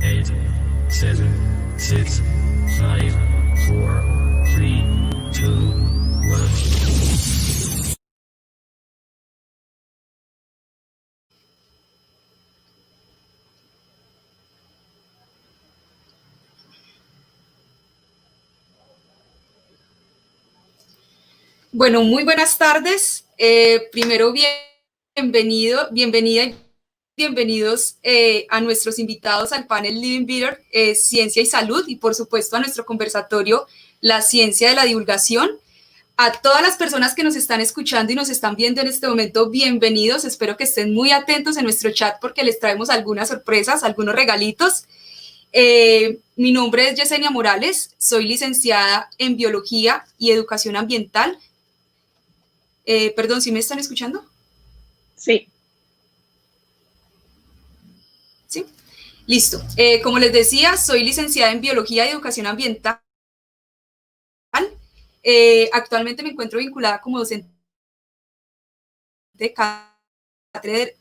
8, 7, 6, 5, 4, 3, 2, 1. Bueno, muy buenas tardes. Primero, bienvenidos a nuestros invitados al panel Living Better, Ciencia y Salud, y por supuesto a nuestro conversatorio La Ciencia de la Divulgación. A todas las personas que nos están escuchando y nos están viendo en este momento, bienvenidos. Espero que estén muy atentos en nuestro chat porque les traemos algunas sorpresas, algunos regalitos. Mi nombre es Yesenia Morales, soy licenciada en Biología y Educación Ambiental. Perdón, ¿sí me están escuchando? Sí. Sí. Listo. Como les decía, soy licenciada en Biología y Educación Ambiental. Actualmente me encuentro vinculada como docente de cátedra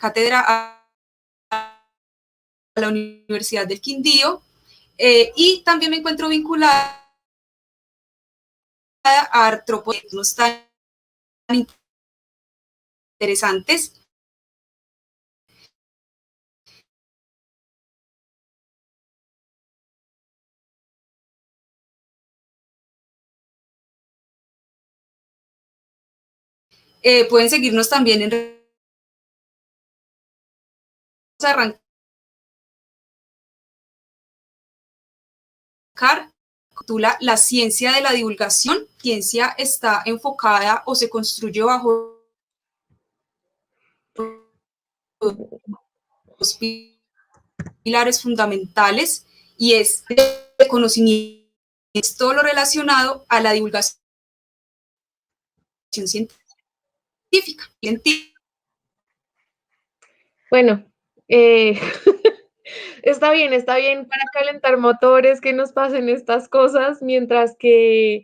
a la Universidad del Quindío y también me encuentro vinculada a artrópodos tan interesantes. Pueden seguirnos también en arrancar la ciencia de la divulgación. Ciencia está enfocada o se construye bajo los pilares fundamentales y es el conocimiento, es todo lo relacionado a la divulgación científica. Bueno, está bien para calentar motores, que nos pasen estas cosas, mientras que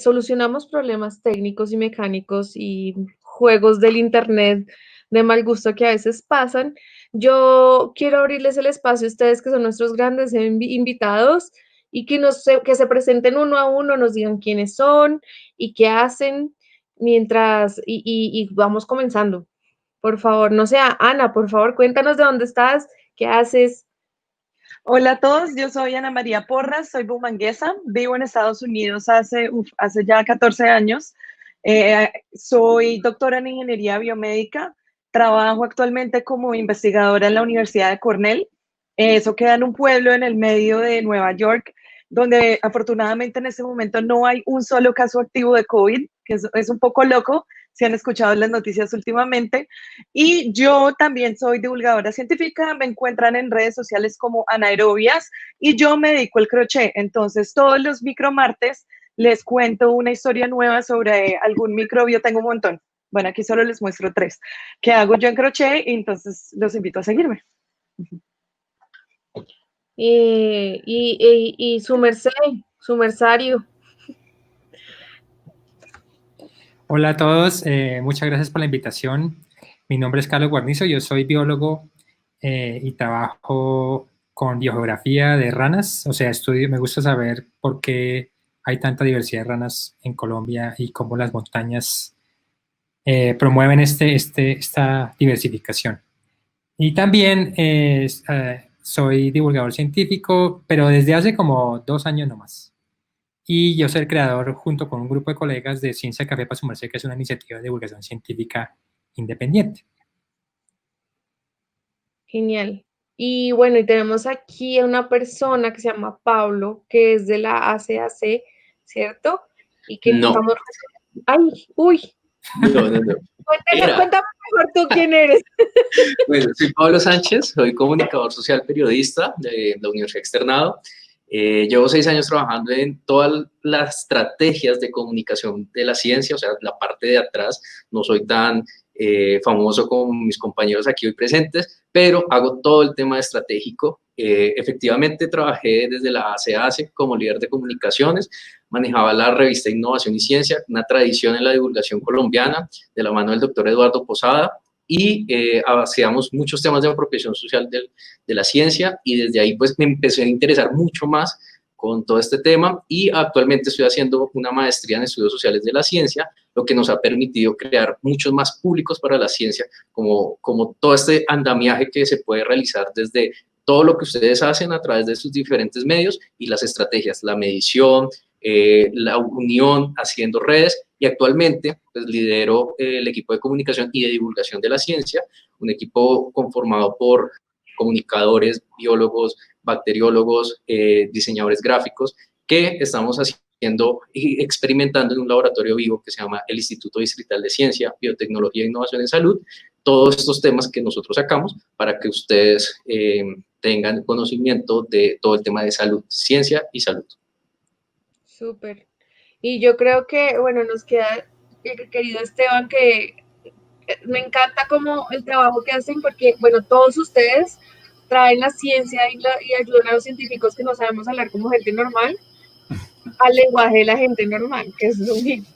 solucionamos problemas técnicos y mecánicos y juegos del internet de mal gusto que a veces pasan. Yo quiero abrirles el espacio a ustedes, que son nuestros grandes invitados, y que se presenten uno a uno, nos digan quiénes son y qué hacen, y vamos comenzando. Por favor, no sea Ana, por favor, cuéntanos de dónde estás, qué haces. Hola a todos, yo soy Ana María Porras, soy bumanguesa, vivo en Estados Unidos hace ya 14 años. Soy doctora en ingeniería biomédica, trabajo actualmente como investigadora en la Universidad de Cornell. Eso queda en un pueblo en el medio de Nueva York, donde afortunadamente en este momento no hay un solo caso activo de COVID, que es un poco loco, si han escuchado las noticias últimamente. Y yo también soy divulgadora científica, me encuentran en redes sociales como Anaerobias y yo me dedico al crochet. Entonces, todos los micromartes les cuento una historia nueva sobre algún microbio, tengo un montón. Bueno, aquí solo les muestro 3 que hago yo en crochet, y entonces los invito a seguirme. Y su mersario. Hola a todos, muchas gracias por la invitación. Mi nombre es Carlos Guarnizo, yo soy biólogo y trabajo con biogeografía de ranas, o sea, me gusta saber por qué hay tanta diversidad de ranas en Colombia y cómo las montañas promueven esta diversificación. Y también soy divulgador científico, pero desde hace como 2 años nomás. Y yo soy el creador, junto con un grupo de colegas, de Ciencia Café para su merced, que es una iniciativa de divulgación científica independiente. Genial. Y bueno, y tenemos aquí a una persona que se llama Pablo, que es de la ACAC, ¿cierto? Y que no. estamos... ¡Ay! ¡Uy! No. Cuéntame mejor tú quién eres. Bueno, soy Pablo Sánchez, soy comunicador social periodista de la Universidad Externado. Llevo 6 años trabajando en todas las estrategias de comunicación de la ciencia, o sea, la parte de atrás. No soy tan famoso como mis compañeros aquí hoy presentes, pero hago todo el tema estratégico. Efectivamente, trabajé desde la ACAC como líder de comunicaciones, manejaba la revista Innovación y Ciencia, una tradición en la divulgación colombiana, de la mano del doctor Eduardo Posada. y hacíamos muchos temas de apropiación social de la ciencia, y desde ahí pues me empecé a interesar mucho más con todo este tema, y actualmente estoy haciendo una maestría en estudios sociales de la ciencia, lo que nos ha permitido crear muchos más públicos para la ciencia, como todo este andamiaje que se puede realizar desde todo lo que ustedes hacen a través de sus diferentes medios y las estrategias, la medición, la unión, haciendo redes, y actualmente pues, lidero el equipo de comunicación y de divulgación de la ciencia, un equipo conformado por comunicadores, biólogos, bacteriólogos, diseñadores gráficos, que estamos haciendo y experimentando en un laboratorio vivo que se llama el Instituto Distrital de Ciencia, Biotecnología e Innovación en Salud, todos estos temas que nosotros sacamos para que ustedes tengan conocimiento de todo el tema de salud, ciencia y salud. Súper. Y yo creo que, bueno, nos queda, querido Esteban, que me encanta como el trabajo que hacen, porque, bueno, todos ustedes traen la ciencia y ayudan a los científicos que no sabemos hablar como gente normal al lenguaje de la gente normal, que es lo mismo.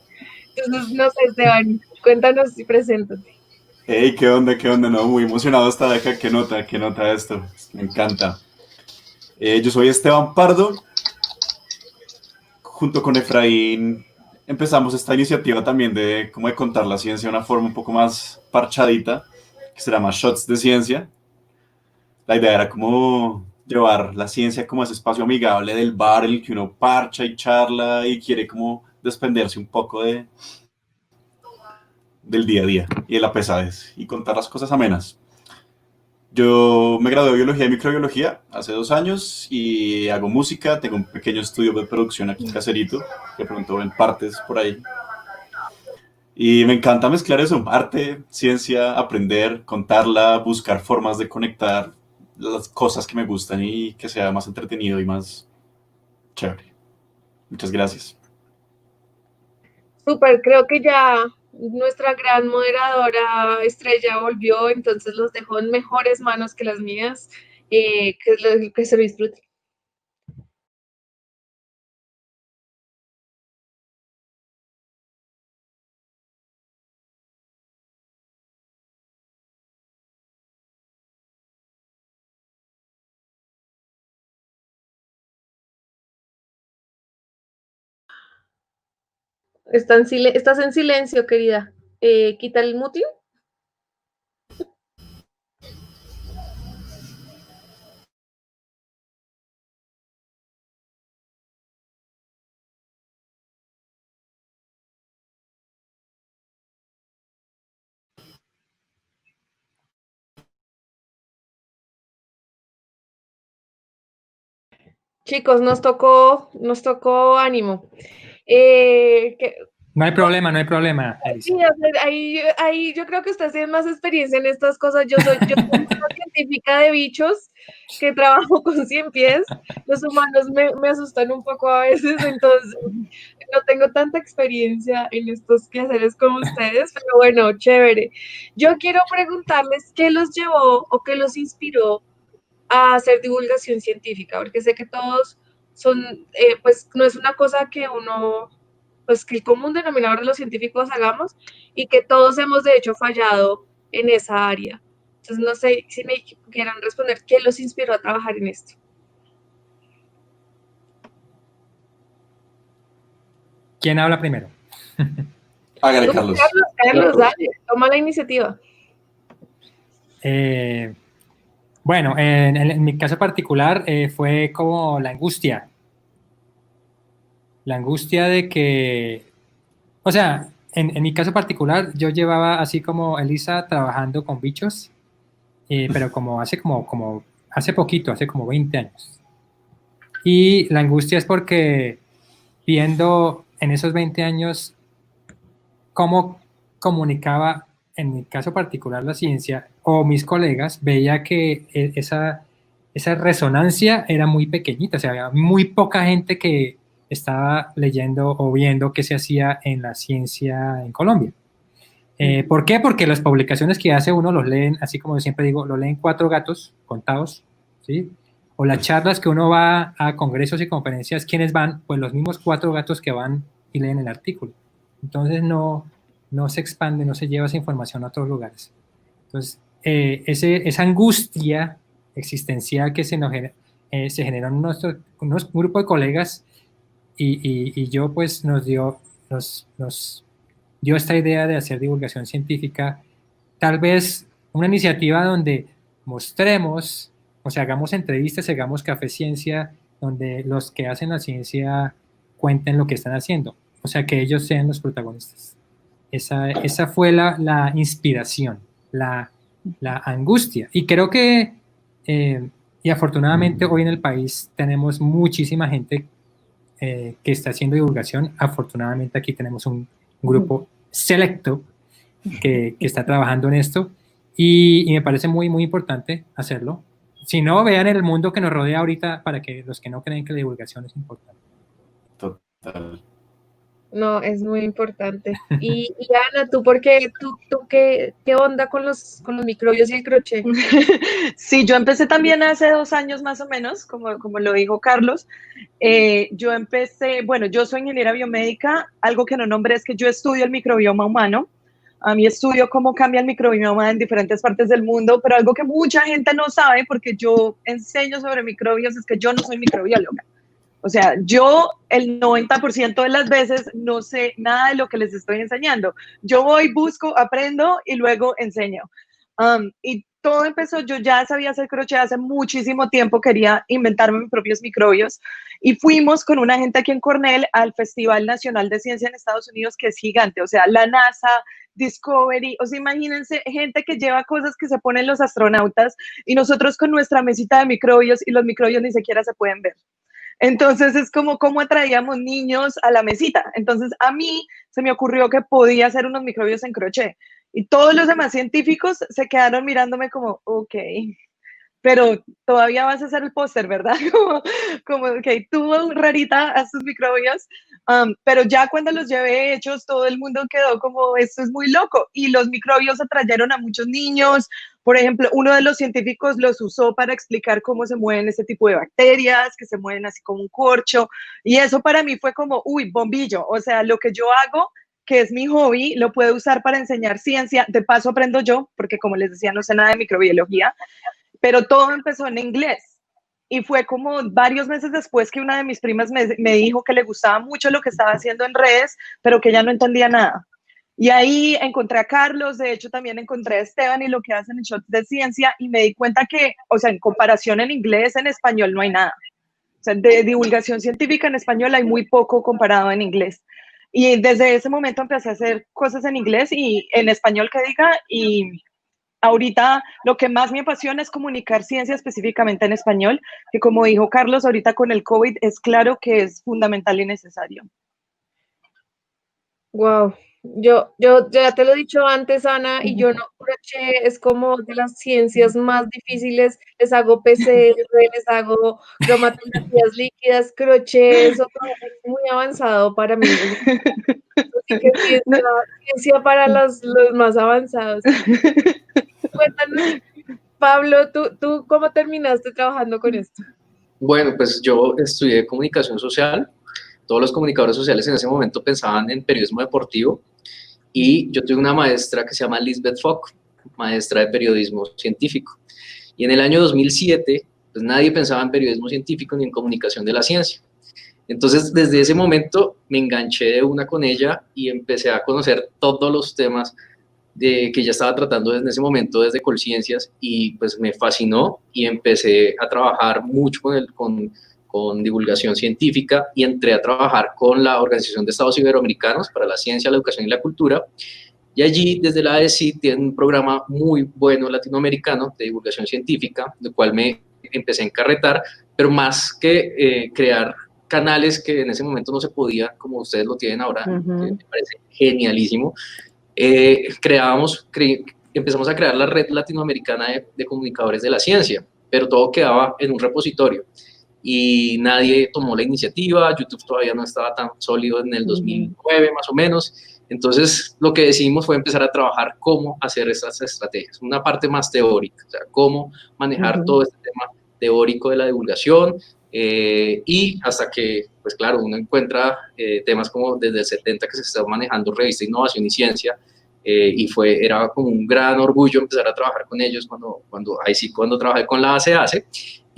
Entonces, no sé, Esteban, cuéntanos y preséntate. Hey, qué onda, no, muy emocionado hasta de acá, qué nota esto, me encanta. Yo soy Esteban Pardo, junto con Efraín empezamos esta iniciativa también de cómo de contar la ciencia de una forma un poco más parchadita, que se llama Shots de Ciencia. La idea era como llevar la ciencia como ese espacio amigable del bar en el que uno parcha y charla y quiere como desprenderse un poco del día a día y de la pesadez y contar las cosas amenas. Yo me gradué de Biología y Microbiología hace 2 años y hago música, tengo un pequeño estudio de producción aquí caserito, que pronto ven partes por ahí. Y me encanta mezclar eso, arte, ciencia, aprender, contarla, buscar formas de conectar las cosas que me gustan y que sea más entretenido y más chévere. Muchas gracias. Súper, creo que ya nuestra gran moderadora estrella volvió, entonces los dejo en mejores manos que las mías, que se lo disfruten. Estás en silencio, querida. Quita el mute. Chicos, nos tocó ánimo. No hay problema, Sí, Elisa. ahí yo creo que ustedes tienen más experiencia en estas cosas. Yo soy una científica de bichos que trabajo con 100 pies. Los humanos me asustan un poco a veces, entonces no tengo tanta experiencia en estos quehaceres como ustedes, pero bueno, chévere. Yo quiero preguntarles qué los llevó o qué los inspiró a hacer divulgación científica, porque sé que todos son, pues no es una cosa que uno, pues que el común denominador de los científicos hagamos y que todos hemos de hecho fallado en esa área. Entonces no sé si me quieran responder qué los inspiró a trabajar en esto. ¿Quién habla primero? Hágale, Carlos. Carlos, dale, toma la iniciativa. Bueno, en mi caso particular fue como la angustia de que, o sea, en mi caso particular yo llevaba así como Elisa trabajando con bichos, pero como hace poquito, hace como 20 años. Y la angustia es porque viendo en esos 20 años cómo comunicaba, en mi caso particular, la ciencia, o mis colegas, veía que esa resonancia era muy pequeñita, o sea, había muy poca gente que estaba leyendo o viendo qué se hacía en la ciencia en Colombia. ¿Por qué? Porque las publicaciones que hace uno los leen, así como yo siempre digo, lo leen 4 gatos contados, ¿sí? O las charlas que uno va a congresos y conferencias, ¿quiénes van? Pues los mismos 4 gatos que van y leen el artículo. Entonces no se expande, no se lleva esa información a otros lugares. Entonces, esa angustia existencial que se generó en unos grupos de colegas y yo, pues, nos dio esta idea de hacer divulgación científica, tal vez una iniciativa donde mostremos, o sea, hagamos entrevistas, hagamos café ciencia, donde los que hacen la ciencia cuenten lo que están haciendo, o sea, que ellos sean los protagonistas. Esa fue la inspiración, la angustia. Y creo que, y afortunadamente hoy en el país tenemos muchísima gente que está haciendo divulgación. Afortunadamente aquí tenemos un grupo selecto que está trabajando en esto y me parece muy, muy importante hacerlo. Si no, vean el mundo que nos rodea ahorita para que los que no creen que la divulgación es importante. Total. No, es muy importante. Y Ana, ¿tú por qué? ¿Tú qué onda con los microbios y el crochet? Sí, yo empecé también hace 2 años más o menos, como lo dijo Carlos. Yo empecé, bueno, yo soy ingeniera biomédica, algo que no nombré es que yo estudio el microbioma humano. A mí estudio cómo cambia el microbioma en diferentes partes del mundo, pero algo que mucha gente no sabe, porque yo enseño sobre microbios, es que yo no soy microbióloga. O sea, yo el 90% de las veces no sé nada de lo que les estoy enseñando. Yo voy, busco, aprendo y luego enseño. Y todo empezó, yo ya sabía hacer crochet hace muchísimo tiempo, quería inventarme mis propios microbios y fuimos con una gente aquí en Cornell al Festival Nacional de Ciencia en Estados Unidos, que es gigante, o sea, la NASA, Discovery, o sea, imagínense gente que lleva cosas que se ponen los astronautas y nosotros con nuestra mesita de microbios y los microbios ni siquiera se pueden ver. Entonces es como cómo atraíamos niños a la mesita. Entonces a mí se me ocurrió que podía hacer unos microbios en crochet. Y todos los demás científicos se quedaron mirándome como, ok, pero todavía vas a hacer el póster, ¿verdad? Como, ok, tú, rarita, haz tus microbios. Pero ya cuando los llevé hechos, todo el mundo quedó como, esto es muy loco. Y los microbios atrayeron a muchos niños. Por ejemplo, uno de los científicos los usó para explicar cómo se mueven ese tipo de bacterias, que se mueven así como un corcho. Y eso para mí fue como, uy, bombillo. O sea, lo que yo hago, que es mi hobby, lo puedo usar para enseñar ciencia. De paso aprendo yo, porque como les decía, no sé nada de microbiología, pero todo empezó en inglés. Y fue como varios meses después que una de mis primas me dijo que le gustaba mucho lo que estaba haciendo en redes, pero que ella no entendía nada. Y ahí encontré a Carlos, de hecho también encontré a Esteban y lo que hacen en Shots de Ciencia y me di cuenta que, o sea, en comparación en inglés, en español no hay nada. O sea, de divulgación científica en español hay muy poco comparado en inglés. Y desde ese momento empecé a hacer cosas en inglés y en español que diga, y ahorita lo que más me apasiona es comunicar ciencia específicamente en español, que como dijo Carlos, ahorita con el COVID es claro que es fundamental y necesario. Wow. Yo ya te lo he dicho antes, Ana, y yo no, crochet es como de las ciencias más difíciles. Les hago PCR, les hago cromatografías líquidas, crochet, eso es muy avanzado para mí. Así que ciencia para los más avanzados. Cuéntanos, Pablo, ¿tú cómo terminaste trabajando con esto? Bueno, pues yo estudié comunicación social. Todos los comunicadores sociales en ese momento pensaban en periodismo deportivo y yo tuve una maestra que se llama Lisbeth Fock, maestra de periodismo científico. Y en el año 2007, pues nadie pensaba en periodismo científico ni en comunicación de la ciencia. Entonces, desde ese momento me enganché de una con ella y empecé a conocer todos los temas que ella estaba tratando desde ese momento, desde Colciencias, y pues me fascinó y empecé a trabajar mucho con divulgación científica y entré a trabajar con la Organización de Estados Iberoamericanos para la Ciencia, la Educación y la Cultura. Y allí, desde la AECI, tiene un programa muy bueno latinoamericano de divulgación científica, del cual me empecé a encarretar, pero más que crear canales que en ese momento no se podía, como ustedes lo tienen ahora, que me parece genialísimo, empezamos a crear la red latinoamericana de comunicadores de la ciencia, pero todo quedaba en un repositorio y nadie tomó la iniciativa. YouTube todavía no estaba tan sólido en el 2009 más o menos. Entonces lo que decidimos fue empezar a trabajar cómo hacer estas estrategias, una parte más teórica, o sea, cómo manejar todo este tema teórico de la divulgación, y hasta que, pues claro, uno encuentra temas como desde el 70 que se está manejando revista Innovación y Ciencia, Era como un gran orgullo empezar a trabajar con ellos cuando trabajé con la ACACE,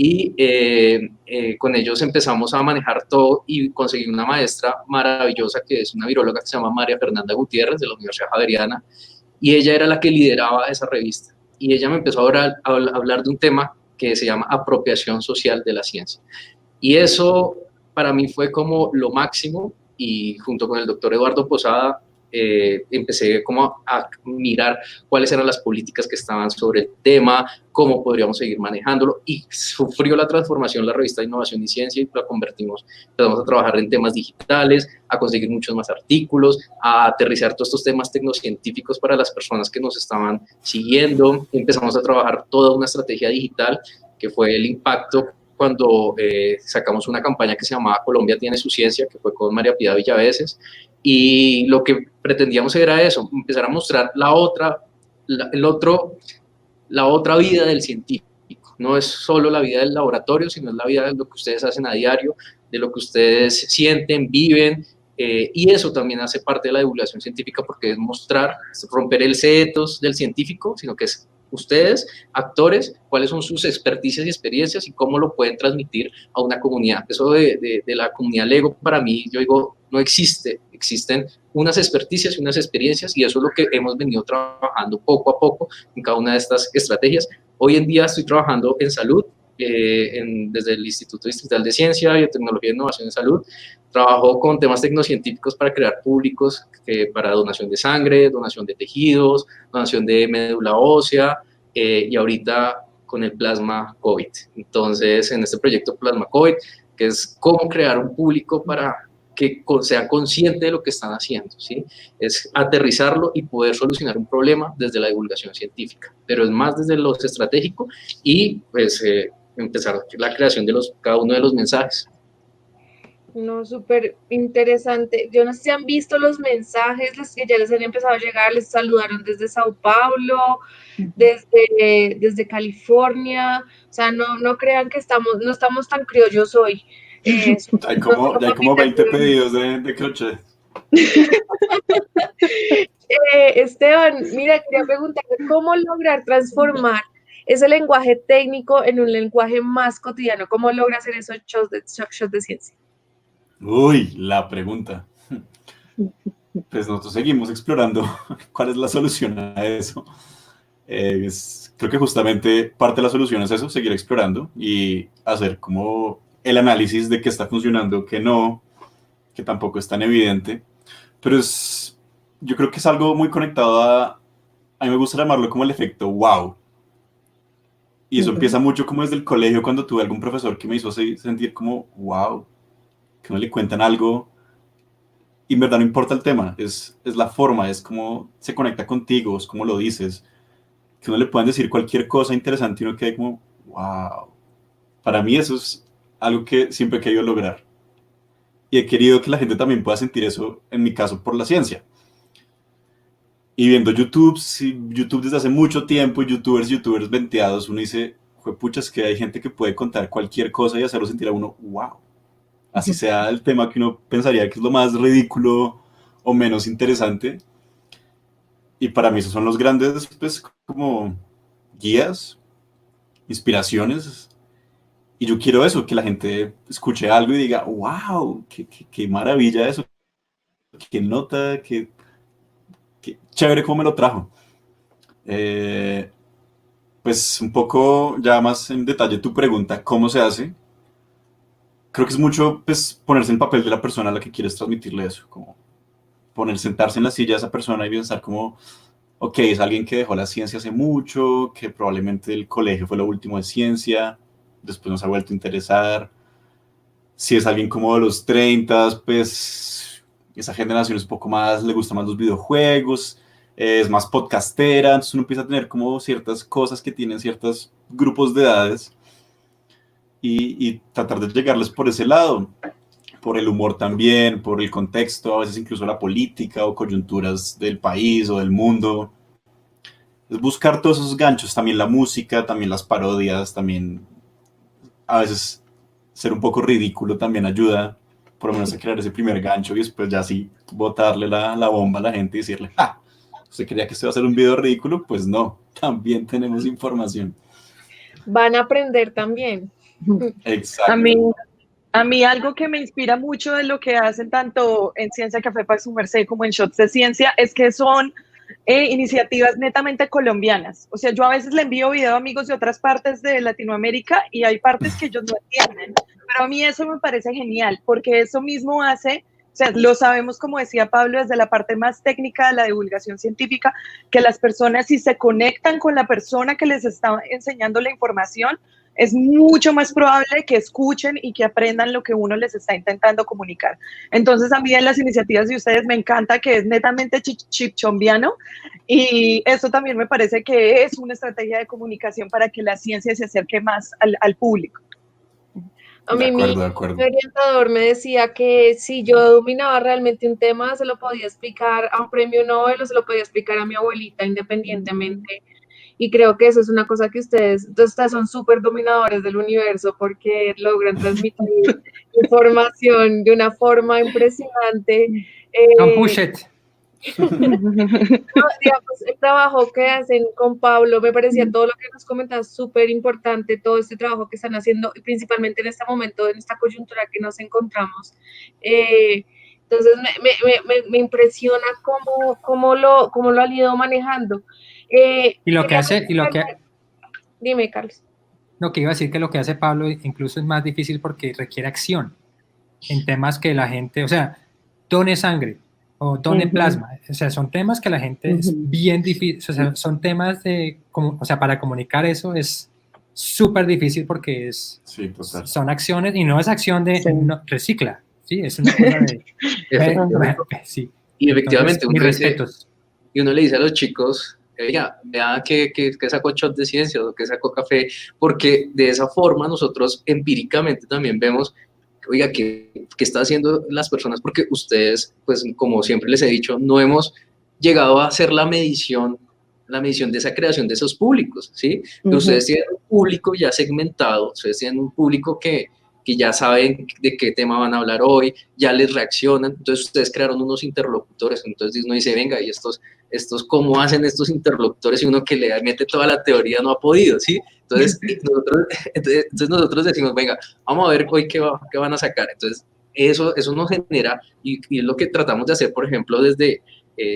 y con ellos empezamos a manejar todo y conseguí una maestra maravillosa que es una viróloga que se llama María Fernanda Gutiérrez de la Universidad Javeriana, y ella era la que lideraba esa revista, y ella me empezó a hablar de un tema que se llama apropiación social de la ciencia, y eso para mí fue como lo máximo, y junto con el doctor Eduardo Posada empecé como a mirar cuáles eran las políticas que estaban sobre el tema, cómo podríamos seguir manejándolo, y sufrió la transformación la revista de Innovación y Ciencia, y la empezamos a trabajar en temas digitales, a conseguir muchos más artículos, a aterrizar todos estos temas tecnocientíficos para las personas que nos estaban siguiendo. Empezamos a trabajar toda una estrategia digital, que fue el impacto cuando sacamos una campaña que se llamaba Colombia tiene su ciencia, que fue con María Piedad Villaveses, y lo que pretendíamos era eso, empezar a mostrar la otra vida del científico. No es solo la vida del laboratorio, sino es la vida de lo que ustedes hacen a diario, de lo que ustedes sienten, viven, y eso también hace parte de la divulgación científica, porque es mostrar, es romper el ethos del científico, sino que es ustedes, actores, cuáles son sus experticias y experiencias y cómo lo pueden transmitir a una comunidad. Eso de la comunidad Lego, para mí, yo digo, no existe. Existen unas experticias y unas experiencias, y eso es lo que hemos venido trabajando poco a poco en cada una de estas estrategias. Hoy en día estoy trabajando en salud, desde el Instituto Distrital de Ciencia, Biotecnología e Innovación en Salud. Trabajo con temas tecnocientíficos para crear públicos, para donación de sangre, donación de tejidos, donación de médula ósea, y ahorita con el plasma COVID. Entonces, en este proyecto Plasma COVID, que es cómo crear un público para que sea consciente de lo que están haciendo, ¿sí? Es aterrizarlo y poder solucionar un problema desde la divulgación científica, pero es más desde lo estratégico, y pues empezar la creación de cada uno de los mensajes. No, súper interesante. Yo no sé si han visto los mensajes, los que ya les han empezado a llegar, les saludaron desde Sao Paulo, desde California. O sea, no crean que no estamos tan criollos hoy. Hay como 20 pedidos de crochet. Esteban, mira, quería preguntarte, ¿cómo lograr transformar ese lenguaje técnico en un lenguaje más cotidiano? ¿Cómo logra hacer esos shows de ciencia? Uy, la pregunta. Pues nosotros seguimos explorando cuál es la solución a eso. Creo que justamente parte de la solución es eso, seguir explorando y hacer como el análisis de qué está funcionando, qué no, que tampoco es tan evidente. Pero yo creo que es algo muy conectado a mí me gusta llamarlo como el efecto wow. Y eso empieza mucho como desde el colegio, cuando tuve algún profesor que me hizo sentir como wow, que no le cuentan algo y en verdad no importa el tema, es la forma, es cómo se conecta contigo, es cómo lo dices, que uno le puedan decir cualquier cosa interesante y uno quede como wow. Para mí eso es algo que siempre he querido lograr, y he querido que la gente también pueda sentir eso, en mi caso por la ciencia. Y viendo YouTube desde hace mucho tiempo, youtubers venteados, uno dice, juepucha, es que hay gente que puede contar cualquier cosa y hacerlo sentir a uno wow. Así sea el tema que uno pensaría que es lo más ridículo o menos interesante. Y para mí esos son los grandes, pues, como guías, inspiraciones. Y yo quiero eso, que la gente escuche algo y diga, wow, qué maravilla eso, qué nota, qué chévere cómo me lo trajo. Pues un poco ya más en detalle tu pregunta, ¿cómo se hace? Creo que es mucho, pues, ponerse en el papel de la persona a la que quieres transmitirle eso, como sentarse en la silla de esa persona y pensar como, ok, es alguien que dejó la ciencia hace mucho, que probablemente el colegio fue lo último de ciencia, después nos ha vuelto a interesar. Si es alguien como de los 30, pues esa generación es un poco más, le gustan más los videojuegos, es más podcastera, entonces uno empieza a tener como ciertas cosas que tienen ciertos grupos de edades, y tratar de llegarles por ese lado, por el humor también, por el contexto, a veces incluso la política o coyunturas del país o del mundo. Es buscar todos esos ganchos, también la música, también las parodias, también a veces ser un poco ridículo también ayuda, por lo menos a crear ese primer gancho y después ya sí botarle la bomba a la gente y decirle, ¡ja! ¿Usted creía que esto iba a ser un video ridículo? Pues no, también tenemos información. Van a aprender también. Exacto. A mí algo que me inspira mucho de lo que hacen tanto en Ciencia Café para su merced como en Shots de Ciencia es que son iniciativas netamente colombianas. O sea, yo a veces le envío video a amigos de otras partes de Latinoamérica y hay partes que ellos no entienden, pero a mí eso me parece genial porque eso mismo hace, o sea, lo sabemos, como decía Pablo, desde la parte más técnica de la divulgación científica, que las personas, si se conectan con la persona que les está enseñando la información, es mucho más probable que escuchen y que aprendan lo que uno les está intentando comunicar. Entonces, a mí en las iniciativas de ustedes me encanta que es netamente chipchombiano, y eso también me parece que es una estrategia de comunicación para que la ciencia se acerque más al público. A mí mi De acuerdo. orientador me decía que si yo dominaba realmente un tema, se lo podía explicar a un premio Nobel o se lo podía explicar a mi abuelita independientemente. Y creo que eso es una cosa que ustedes son súper dominadores del universo porque logran transmitir información de una forma impresionante. Don't push it. No, digamos, el trabajo que hacen con Pablo, me parecía todo lo que nos comentas súper importante, todo este trabajo que están haciendo, principalmente en este momento, en esta coyuntura que nos encontramos. Entonces, me impresiona cómo lo han ido manejando. Y lo que hace, Dime, Carlos. lo que iba a decir que lo que hace Pablo incluso es más difícil porque requiere acción en temas que la gente, o sea, done sangre o done plasma, o sea, son temas que la gente es bien difícil, o sea, son temas o sea, para comunicar eso es súper difícil porque son acciones y no es acción de recicla, ¿sí? Es una cosa de... sí. Y efectivamente, Entonces, uno le dice a los chicos, vea que sacó Shot de Ciencia o que sacó café, porque de esa forma nosotros empíricamente también vemos, oiga, ¿qué están haciendo las personas? Porque ustedes, pues como siempre les he dicho, no hemos llegado a hacer la medición de esa creación de esos públicos, ¿sí? Pero ustedes tienen un público ya segmentado, ustedes tienen un público que ya saben de qué tema van a hablar hoy, ya les reaccionan, entonces ustedes crearon unos interlocutores, entonces uno dice, venga, ¿y estos cómo hacen estos interlocutores? Y uno que le mete toda la teoría no ha podido, ¿sí? Entonces nosotros decimos, venga, vamos a ver hoy qué van a sacar. Entonces eso nos genera, y es lo que tratamos de hacer, por ejemplo, desde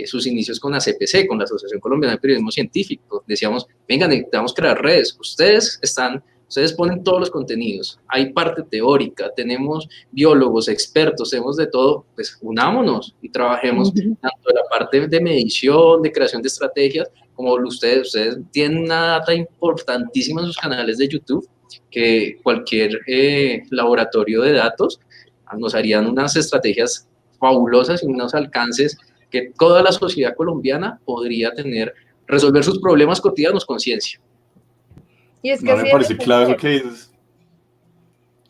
sus inicios con la CPC, con la Asociación Colombiana de Periodismo Científico. Decíamos, venga, necesitamos crear redes, ustedes ponen todos los contenidos, hay parte teórica, tenemos biólogos, expertos, tenemos de todo, pues unámonos y trabajemos tanto en la parte de medición, de creación de estrategias, como ustedes tienen una data importantísima en sus canales de YouTube, que cualquier laboratorio de datos nos harían unas estrategias fabulosas y unos alcances que toda la sociedad colombiana podría resolver sus problemas cotidianos con ciencia. Y es que no me parece clave eso que dices,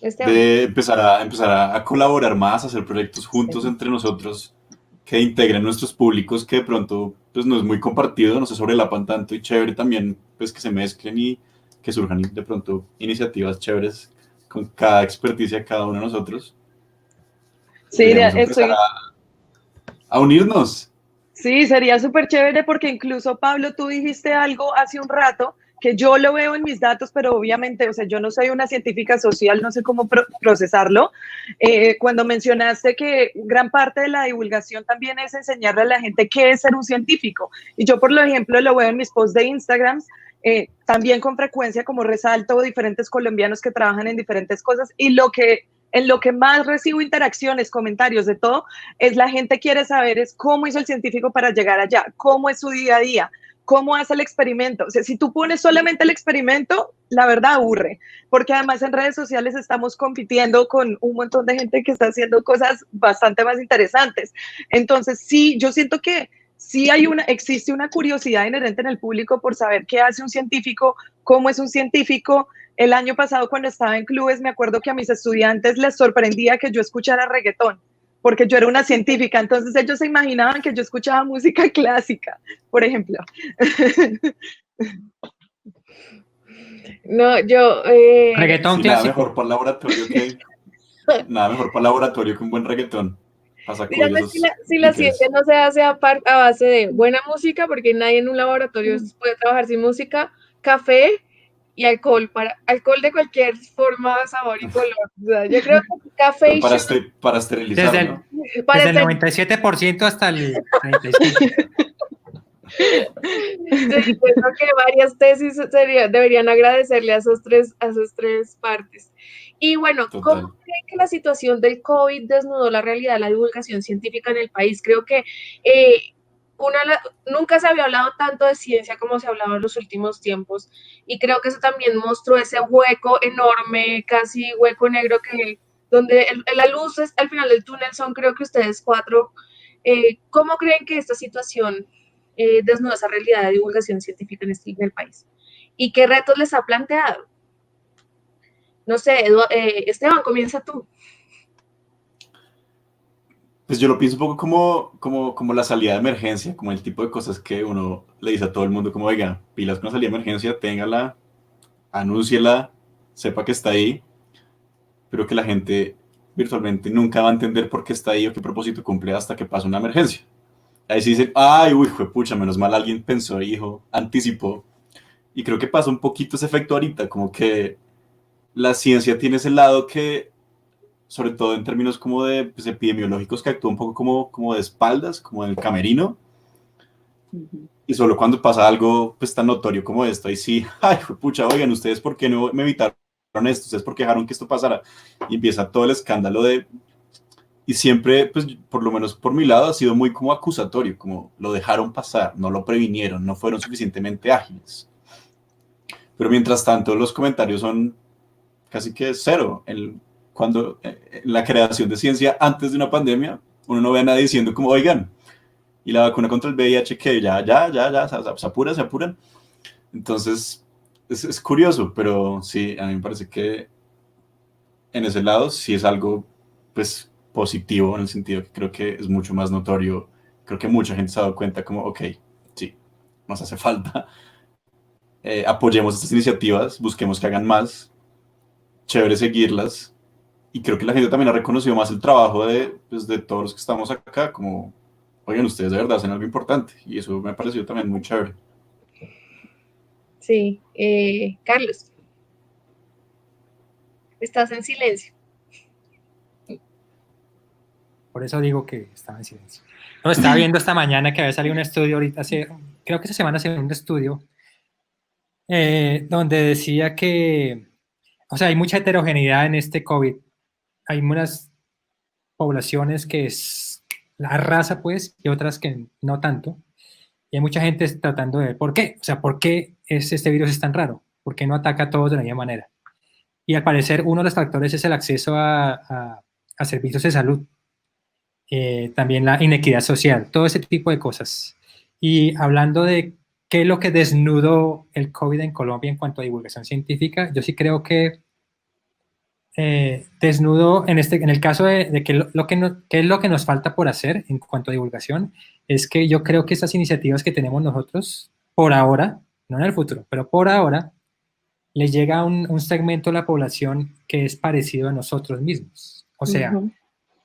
de empezar a colaborar más, a hacer proyectos juntos entre nosotros que integren nuestros públicos, que de pronto pues no es muy compartido, no se sobrelapan tanto, y chévere también pues que se mezclen y que surjan de pronto iniciativas chéveres con cada experticia de cada uno de nosotros. Sí, estoy... a unirnos. Sí, sería súper chévere porque incluso, Pablo, tú dijiste algo hace un rato que yo lo veo en mis datos, pero obviamente, o sea, yo no soy una científica social, no sé cómo procesarlo. Cuando mencionaste que gran parte de la divulgación también es enseñarle a la gente qué es ser un científico. Y yo, por ejemplo, lo veo en mis posts de Instagram, también con frecuencia, como resalto diferentes colombianos que trabajan en diferentes cosas, y en lo que más recibo interacciones, comentarios, de todo, es la gente quiere saber es cómo hizo el científico para llegar allá, cómo es su día a día, cómo hace el experimento. O sea, si tú pones solamente el experimento, la verdad aburre, porque además en redes sociales estamos compitiendo con un montón de gente que está haciendo cosas bastante más interesantes. Entonces, sí, yo siento que sí existe una curiosidad inherente en el público por saber qué hace un científico, cómo es un científico. El año pasado, cuando estaba en clubes, me acuerdo que a mis estudiantes les sorprendía que yo escuchara reggaetón, porque yo era una científica, entonces ellos se imaginaban que yo escuchaba música clásica, por ejemplo. No, yo... reggaetón sí, clásico. Nada mejor para laboratorio que un buen reggaetón. a sacudir Dígame esos si la líquidos. ciencia no se hace a base de buena música, porque nadie en un laboratorio puede trabajar sin música, café y alcohol, alcohol de cualquier forma, sabor y color. O sea, yo creo que café Pero y para esterilizar, Desde ¿no? el, para desde el hacer 97% hasta el 35%. sí, creo que varias tesis deberían agradecerle a esas tres partes. Y bueno, ¿cómo Total. creen que la situación del COVID desnudó la realidad de la divulgación científica en el país? Creo que nunca se había hablado tanto de ciencia como se ha hablado en los últimos tiempos, y creo que eso también mostró ese hueco enorme, casi hueco negro, donde la luz es, al final del túnel son, creo que ustedes cuatro. ¿Cómo creen que esta situación desnuda esa realidad de divulgación científica en el país? ¿Y qué retos les ha planteado? No sé, Esteban, comienza tú. Pues yo lo pienso un poco como la salida de emergencia, como el tipo de cosas que uno le dice a todo el mundo, como, oiga, pilas con la salida de emergencia, téngala, anúnciela, sepa que está ahí, pero que la gente virtualmente nunca va a entender por qué está ahí o qué propósito cumple hasta que pasa una emergencia. Ahí sí dicen, ay, uy, pucha, menos mal alguien pensó y dijo, anticipó. Y creo que pasa un poquito ese efecto ahorita, como que la ciencia tiene ese lado que, sobre todo en términos como de pues, epidemiológicos, que actúa un poco como de espaldas, como en el camerino, y solo cuando pasa algo pues tan notorio como esto, ahí sí, ay, pucha, oigan, ¿ustedes por qué no me evitaron esto? ¿Ustedes por qué dejaron que esto pasara? Y empieza todo el escándalo de... Y siempre, pues, por lo menos por mi lado, ha sido muy como acusatorio, como lo dejaron pasar, no lo previnieron, no fueron suficientemente ágiles. Pero mientras tanto, los comentarios son casi que cero. Cuando en la creación de ciencia antes de una pandemia, uno no ve a nadie diciendo como, oigan, y la vacuna contra el VIH que ya, se apuran. Entonces, es curioso, pero sí, a mí me parece que en ese lado sí es algo, pues, positivo en el sentido que creo que es mucho más notorio. Creo que mucha gente se ha dado cuenta como, ok, sí, nos hace falta. Apoyemos estas iniciativas, busquemos que hagan más, chévere seguirlas. Y creo que la gente también ha reconocido más el trabajo pues, de todos los que estamos acá, como, oigan, ustedes de verdad hacen algo importante. Y eso me ha parecido también muy chévere. Sí, Carlos, estás en silencio. Por eso digo que estaba en silencio. No, estaba viendo esta mañana que había salido un estudio ahorita, creo que esta semana se un estudio donde decía que, o sea, hay mucha heterogeneidad en este COVID. Hay unas poblaciones que es la raza, pues, y otras que no tanto. Y hay mucha gente tratando de ver por qué. O sea, ¿por qué este virus es tan raro? ¿Por qué no ataca a todos de la misma manera? Y al parecer uno de los factores es el acceso a servicios de salud. También la inequidad social, todo ese tipo de cosas. Y hablando de qué es lo que desnudó el COVID en Colombia en cuanto a divulgación científica, yo sí creo que desnudó, en el caso de que qué es lo que nos falta por hacer en cuanto a divulgación, es que yo creo que estas iniciativas que tenemos nosotros, por ahora, no en el futuro, pero por ahora, les llega a un segmento de la población que es parecido a nosotros mismos. O sea,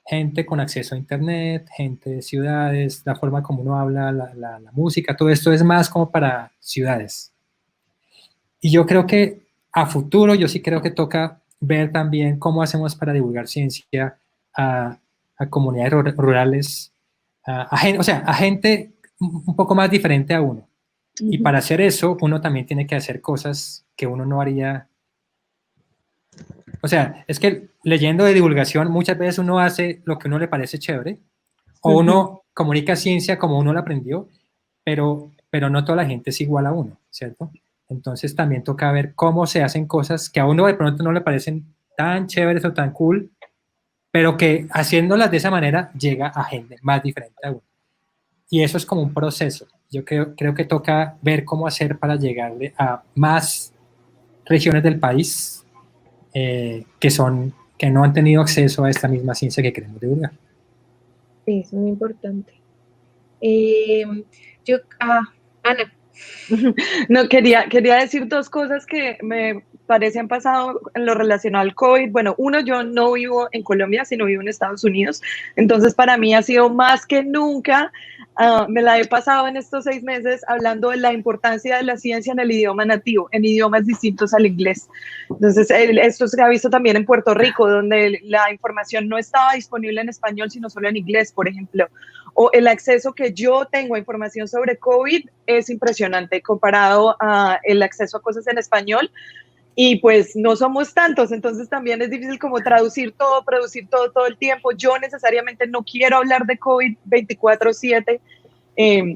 gente con acceso a internet, gente de ciudades, la forma como uno habla, la música, todo esto es más como para ciudades. Y yo creo que a futuro, yo sí creo que toca ver también cómo hacemos para divulgar ciencia a comunidades rurales, o sea, a gente un poco más diferente a uno. Y para hacer eso, uno también tiene que hacer cosas que uno no haría. O sea, es que leyendo de divulgación muchas veces uno hace lo que a uno le parece chévere, o uno comunica ciencia como uno la aprendió, pero no toda la gente es igual a uno, ¿cierto? Entonces también toca ver cómo se hacen cosas que a uno de pronto no le parecen tan chéveres o tan cool, pero que haciéndolas de esa manera llega a gente más diferente a uno. Y eso es como un proceso. Yo creo que toca ver cómo hacer para llegarle a más regiones del país que no han tenido acceso a esta misma ciencia que queremos divulgar. Sí, es muy importante. Ana. No, quería decir dos cosas que me parece han pasado en lo relacionado al COVID. Bueno, uno, yo no vivo en Colombia, sino vivo en Estados Unidos. Entonces, para mí ha sido más que nunca, me la he pasado en estos 6 meses hablando de la importancia de la ciencia en el idioma nativo, en idiomas distintos al inglés. Entonces, esto se ha visto también en Puerto Rico, donde la información no estaba disponible en español, sino solo en inglés, por ejemplo. O el acceso que yo tengo a información sobre COVID es impresionante comparado a el acceso a cosas en español. Y pues no somos tantos, entonces también es difícil como traducir todo, producir todo el tiempo. Yo necesariamente no quiero hablar de COVID 24/7.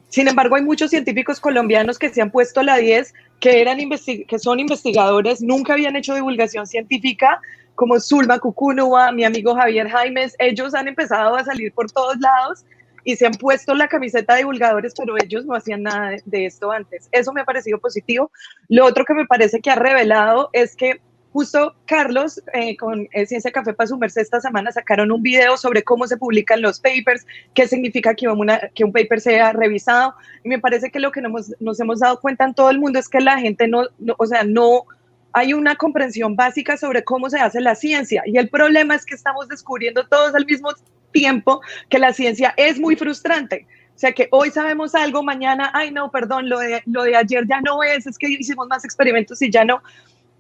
Sin embargo, hay muchos científicos colombianos que se han puesto la 10, que son investigadores, nunca habían hecho divulgación científica, como Zulma Cucúnua, mi amigo Javier Jaimes. Ellos han empezado a salir por todos lados y se han puesto la camiseta de divulgadores, pero ellos no hacían nada de esto antes. Eso me ha parecido positivo. Lo otro que me parece que ha revelado es que justo Carlos, con Ciencia Café para su merced, esta semana sacaron un video sobre cómo se publican los papers, qué significa que un paper sea revisado. Y me parece que lo que nos hemos dado cuenta en todo el mundo es que la gente no hay una comprensión básica sobre cómo se hace la ciencia. Y el problema es que estamos descubriendo todos al mismo tiempo que la ciencia es muy frustrante. O sea, que hoy sabemos algo, mañana, ay no, perdón, lo de ayer ya no es que hicimos más experimentos y ya no.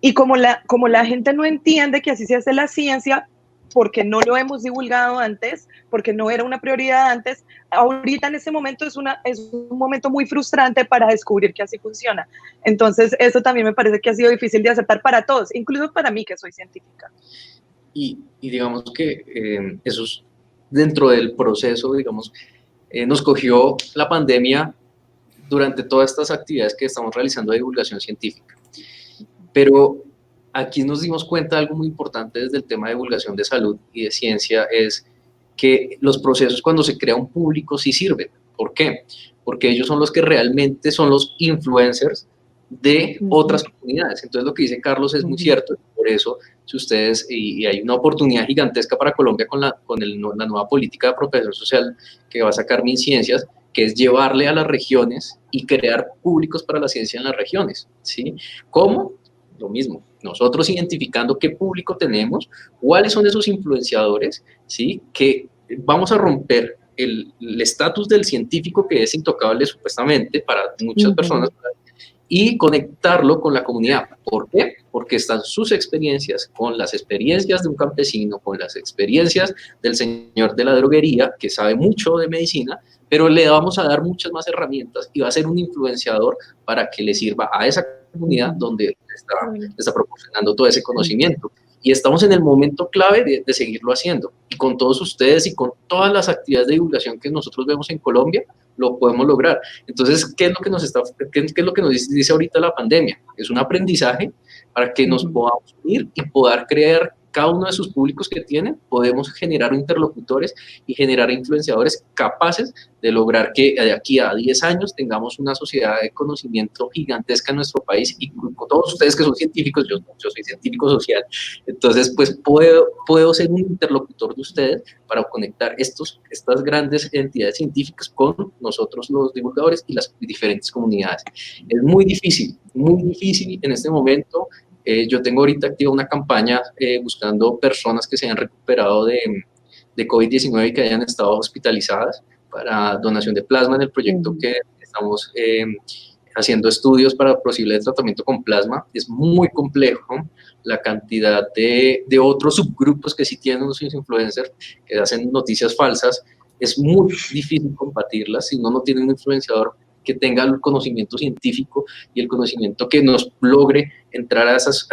Y como la gente no entiende que así se hace la ciencia, porque no lo hemos divulgado antes, porque no era una prioridad antes, ahorita en este momento es un momento muy frustrante para descubrir que así funciona. Entonces, eso también me parece que ha sido difícil de aceptar para todos, incluso para mí, que soy científica. Y digamos que eso es dentro del proceso, digamos, nos cogió la pandemia durante todas estas actividades que estamos realizando de divulgación científica. Pero aquí nos dimos cuenta de algo muy importante desde el tema de divulgación de salud y de ciencia, es que los procesos cuando se crea un público sí sirven. ¿Por qué? Porque ellos son los que realmente son los influencers de otras comunidades. Entonces lo que dice Carlos es muy cierto, por eso si ustedes, y hay una oportunidad gigantesca para Colombia con la nueva política de apropiación social que va a sacar MinCiencias, que es llevarle a las regiones y crear públicos para la ciencia en las regiones, ¿sí? ¿Cómo? Lo mismo, nosotros identificando qué público tenemos, cuáles son esos influenciadores, ¿sí? Que vamos a romper el estatus del científico que es intocable supuestamente para muchas personas, y conectarlo con la comunidad. ¿Por qué? Porque están sus experiencias con las experiencias de un campesino, con las experiencias del señor de la droguería, que sabe mucho de medicina, pero le vamos a dar muchas más herramientas y va a ser un influenciador para que le sirva a esa comunidad donde está proporcionando todo ese conocimiento. Y estamos en el momento clave de seguirlo haciendo. Y con todos ustedes y con todas las actividades de divulgación que nosotros vemos en Colombia, lo podemos lograr. Entonces, ¿qué es lo que nos dice ahorita la pandemia? Es un aprendizaje para que nos podamos unir y poder crear cada uno de sus públicos que tienen, podemos generar interlocutores y generar influenciadores capaces de lograr que de aquí a 10 años tengamos una sociedad de conocimiento gigantesca en nuestro país, y con todos ustedes que son científicos, yo soy científico social, entonces pues puedo ser un interlocutor de ustedes para conectar estas grandes entidades científicas con nosotros los divulgadores y las diferentes comunidades. Es muy difícil en este momento. Yo tengo ahorita activa una campaña buscando personas que se hayan recuperado de COVID-19 y que hayan estado hospitalizadas para donación de plasma en el proyecto que estamos haciendo estudios para posible tratamiento con plasma. Es muy complejo la cantidad de otros subgrupos que sí tienen sus influencers, que hacen noticias falsas. Es muy difícil combatirlas si uno no tiene un influenciador que tenga el conocimiento científico y el conocimiento que nos logre entrar a esas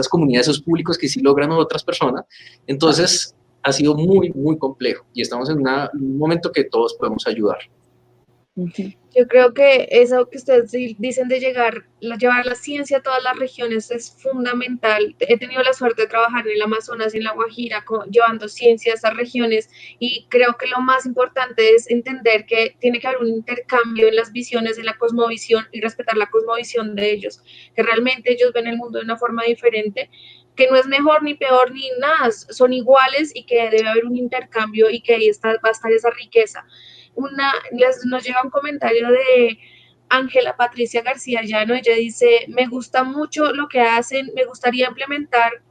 comunidades, a esos públicos que sí logran otras personas. Entonces, ha sido muy, muy complejo y estamos en un momento que todos podemos ayudar. Yo creo que eso que ustedes dicen de llevar la ciencia a todas las regiones es fundamental. He tenido la suerte de trabajar en el Amazonas y en La Guajira llevando ciencia a esas regiones, y creo que lo más importante es entender que tiene que haber un intercambio en las visiones, en la cosmovisión, y respetar la cosmovisión de ellos, que realmente ellos ven el mundo de una forma diferente, que no es mejor ni peor ni nada, son iguales, y que debe haber un intercambio y que ahí va a estar esa riqueza. Nos llega un comentario de Ángela Patricia García Llano, ella dice, me gusta mucho lo que hacen, me gustaría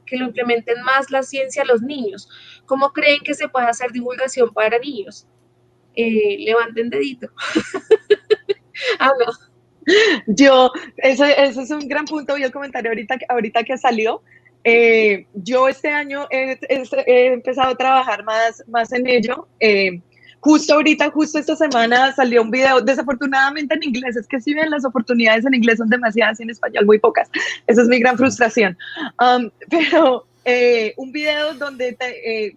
que lo implementen más la ciencia a los niños. ¿Cómo creen que se puede hacer divulgación para niños? Levanten dedito. Ah, no. Ese es un gran punto, vi el comentario ahorita que salió. Yo este año he empezado a trabajar más en ello. Justo esta semana salió un video, desafortunadamente en inglés, es que si bien las oportunidades en inglés son demasiadas y en español muy pocas, esa es mi gran frustración. Pero un video donde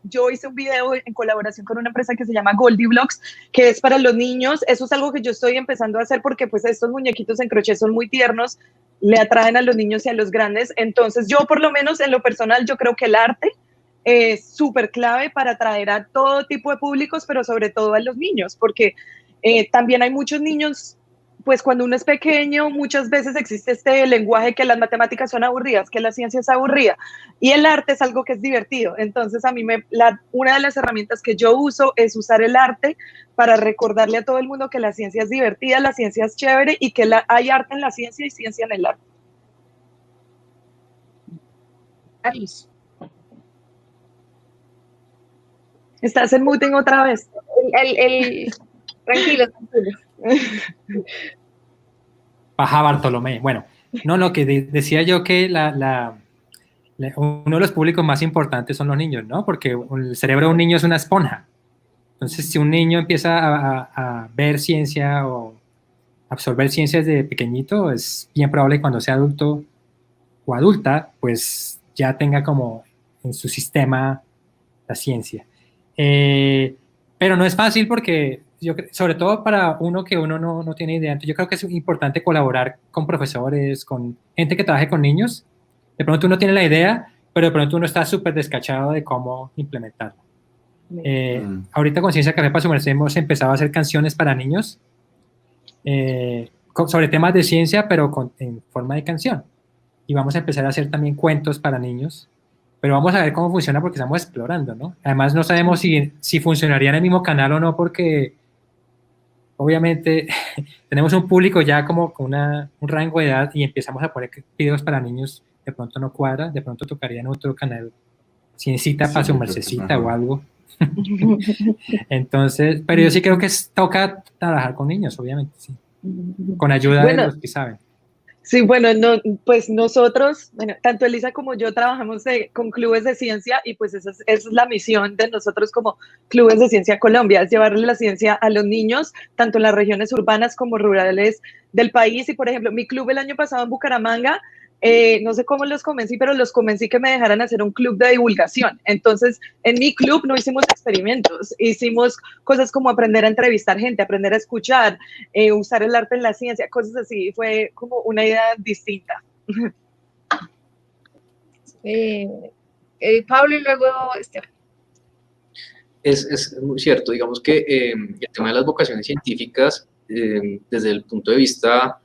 yo hice un video en colaboración con una empresa que se llama Goldie Blocks, que es para los niños. Eso es algo que yo estoy empezando a hacer porque pues estos muñequitos en crochet son muy tiernos, le atraen a los niños y a los grandes. Entonces yo por lo menos en lo personal yo creo que el arte es súper clave para atraer a todo tipo de públicos, pero sobre todo a los niños, porque también hay muchos niños, pues cuando uno es pequeño, muchas veces existe este lenguaje que las matemáticas son aburridas, que la ciencia es aburrida, y el arte es algo que es divertido. Entonces a mí una de las herramientas que yo uso es usar el arte para recordarle a todo el mundo que la ciencia es divertida, la ciencia es chévere y que hay arte en la ciencia y ciencia en el arte. Carlos. Estás en muting otra vez. Tranquilo. Baja Bartolomé. Bueno, no, lo que decía yo que uno de los públicos más importantes son los niños, ¿no? Porque el cerebro de un niño es una esponja. Entonces, si un niño empieza a ver ciencia o absorber ciencia desde pequeñito, es bien probable que cuando sea adulto o adulta, pues ya tenga como en su sistema la ciencia. Pero no es fácil porque, sobre todo para uno que uno no tiene idea, entonces yo creo que es importante colaborar con profesores, con gente que trabaje con niños. De pronto uno tiene la idea, pero de pronto uno está súper descachado de cómo implementarlo. Ahorita con Ciencia Café para su merced hemos empezado a hacer canciones para niños sobre temas de ciencia, pero en forma de canción. Y vamos a empezar a hacer también cuentos para niños. Pero vamos a ver cómo funciona porque estamos explorando, ¿no? Además no sabemos si funcionaría en el mismo canal o no porque obviamente tenemos un público ya como con un rango de edad y empezamos a poner videos para niños, de pronto no cuadra, de pronto tocaría en otro canal, ciencita para su mercecita o algo. Entonces, pero yo sí creo que toca trabajar con niños, obviamente, sí. Con ayuda de los que saben. Sí, bueno, pues nosotros, tanto Elisa como yo trabajamos con clubes de ciencia y pues esa es la misión de nosotros como Clubes de Ciencia Colombia, es llevarle la ciencia a los niños, tanto en las regiones urbanas como rurales del país. Y por ejemplo, mi club el año pasado en Bucaramanga, no sé cómo los convencí, pero los convencí que me dejaran hacer un club de divulgación. Entonces, en mi club no hicimos experimentos, hicimos cosas como aprender a entrevistar gente, aprender a escuchar, usar el arte en la ciencia, cosas así. Fue como una idea distinta. Pablo y luego Esteban. Es muy cierto, digamos que el tema de las vocaciones científicas, desde el punto de vista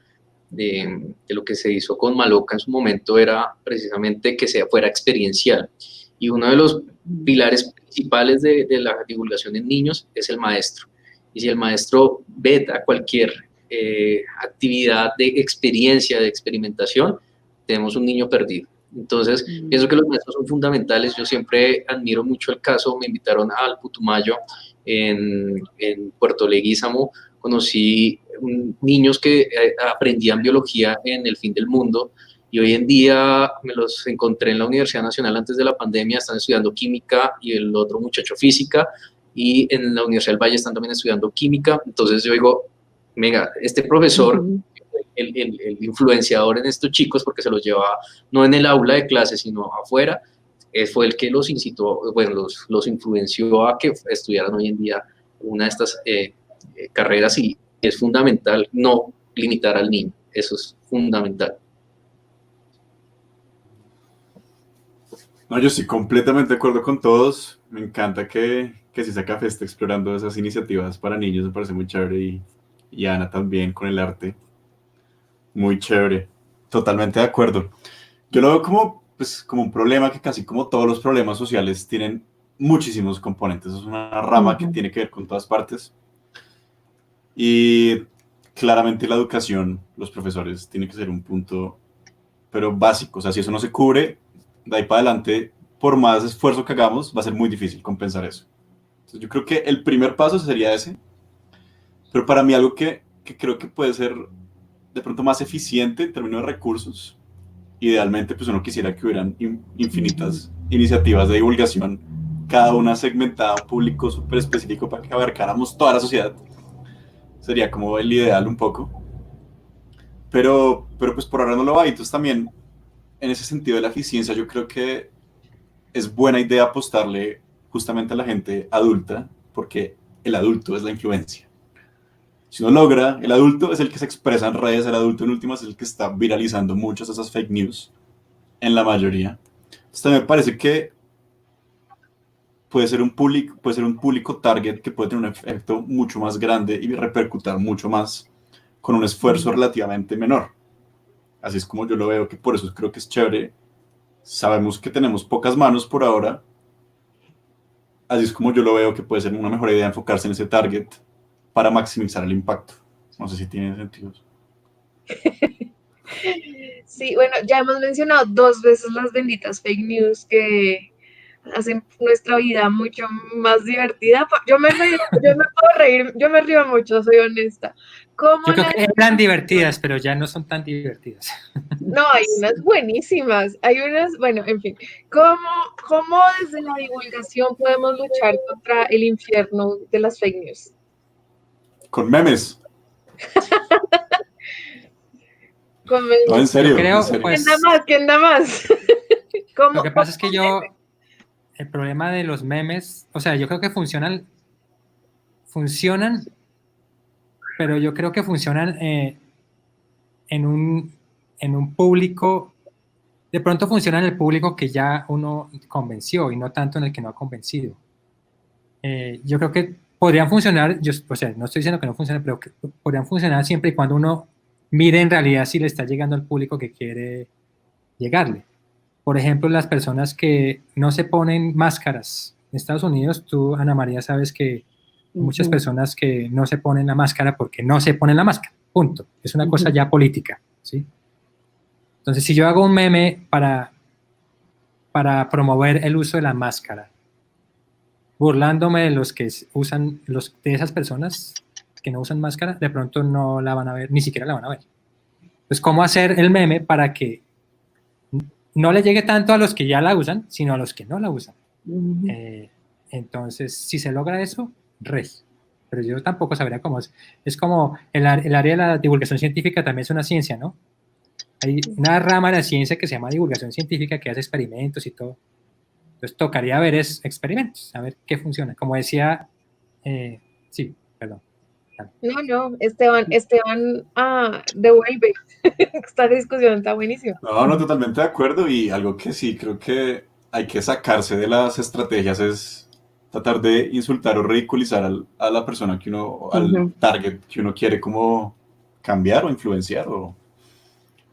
de lo que se hizo con Maloca en su momento, era precisamente que fuera experiencial. Y uno de los pilares principales de la divulgación en niños es el maestro. Y si el maestro veta cualquier actividad de experiencia, de experimentación, tenemos un niño perdido. Entonces, pienso que los maestros son fundamentales. Yo siempre admiro mucho el caso, me invitaron al Putumayo en Puerto Leguízamo, conocí niños que aprendían biología en el fin del mundo y hoy en día me los encontré en la Universidad Nacional antes de la pandemia, están estudiando química y el otro muchacho física, y en la Universidad del Valle están también estudiando química. Entonces yo digo, venga, este profesor, el influenciador en estos chicos, porque se los lleva no en el aula de clase, sino afuera, fue el que los incitó, bueno, los influenció a que estudiaran hoy en día una de estas carreras, y es fundamental no limitar al niño, eso es fundamental. No, yo estoy completamente de acuerdo con todos, me encanta que Ciencia Café esté explorando esas iniciativas para niños, me parece muy chévere, y Ana también con el arte, muy chévere, totalmente de acuerdo. Yo lo veo como un problema que casi como todos los problemas sociales tienen muchísimos componentes, es una rama que tiene que ver con todas partes. Y claramente la educación, los profesores, tiene que ser un punto, pero básico. O sea, si eso no se cubre, de ahí para adelante, por más esfuerzo que hagamos, va a ser muy difícil compensar eso. Entonces, yo creo que el primer paso sería ese, pero para mí algo que creo que puede ser de pronto más eficiente en términos de recursos, idealmente pues uno quisiera que hubieran infinitas iniciativas de divulgación, cada una segmentada a un público súper específico para que abarcáramos toda la sociedad. Sería como el ideal un poco. Pero pues por ahora no lo hay. Entonces también en ese sentido de la eficiencia yo creo que es buena idea apostarle justamente a la gente adulta, porque el adulto es la influencia. Si uno logra, el adulto es el que se expresa en redes, el adulto en últimas es el que está viralizando muchas de esas fake news, en la mayoría. Entonces también me parece que puede ser un público target que puede tener un efecto mucho más grande y repercutir mucho más con un esfuerzo relativamente menor. Así es como yo lo veo, que por eso creo que es chévere. Sabemos que tenemos pocas manos por ahora. Así es como yo lo veo, que puede ser una mejor idea enfocarse en ese target para maximizar el impacto. No sé si tiene sentido. Sí, bueno, ya hemos mencionado 2 veces las benditas fake news que hacen nuestra vida mucho más divertida. Yo me puedo reír, yo me río mucho, soy honesta. ¿Cómo Yo creo la que eran divertidas, pero ya no son tan divertidas. No, hay unas buenísimas, hay unas, bueno, en fin, ¿cómo desde la divulgación podemos luchar contra el infierno de las fake news? Con memes. Con No, en serio. Yo creo, en serio. pues, ¿Quién da más? ¿Quién da más? lo que pasa es que el problema de los memes, o sea, yo creo que funcionan, pero yo creo que funcionan en un público, de pronto funciona en el público que ya uno convenció y no tanto en el que no ha convencido. Yo creo que podrían funcionar, o sea, no estoy diciendo que no funcionen, pero que podrían funcionar siempre y cuando uno mire en realidad si le está llegando al público que quiere llegarle. Por ejemplo, las personas que no se ponen máscaras. En Estados Unidos, tú, Ana María, sabes que hay muchas personas que no se ponen la máscara porque no se ponen la máscara. Punto. Es una cosa ya política, ¿sí? Entonces, si yo hago un meme para promover el uso de la máscara, burlándome de los que usan, de esas personas que no usan máscara, de pronto no la van a ver, ni siquiera la van a ver. Entonces, ¿cómo hacer el meme para que no le llegue tanto a los que ya la usan, sino a los que no la usan? Entonces, si se logra eso, rey. Pero yo tampoco sabría cómo es. Es como el área de la divulgación científica también es una ciencia, ¿no? Hay una rama de la ciencia que se llama divulgación científica que hace experimentos y todo. Entonces, tocaría ver experimentos, a ver qué funciona. Como decía, sí, perdón. No, Esteban, devuelve. Esta discusión está buenísima. No, totalmente de acuerdo, y algo que sí creo que hay que sacarse de las estrategias es tratar de insultar o ridiculizar a la persona que uno, al target que uno quiere como cambiar o influenciar.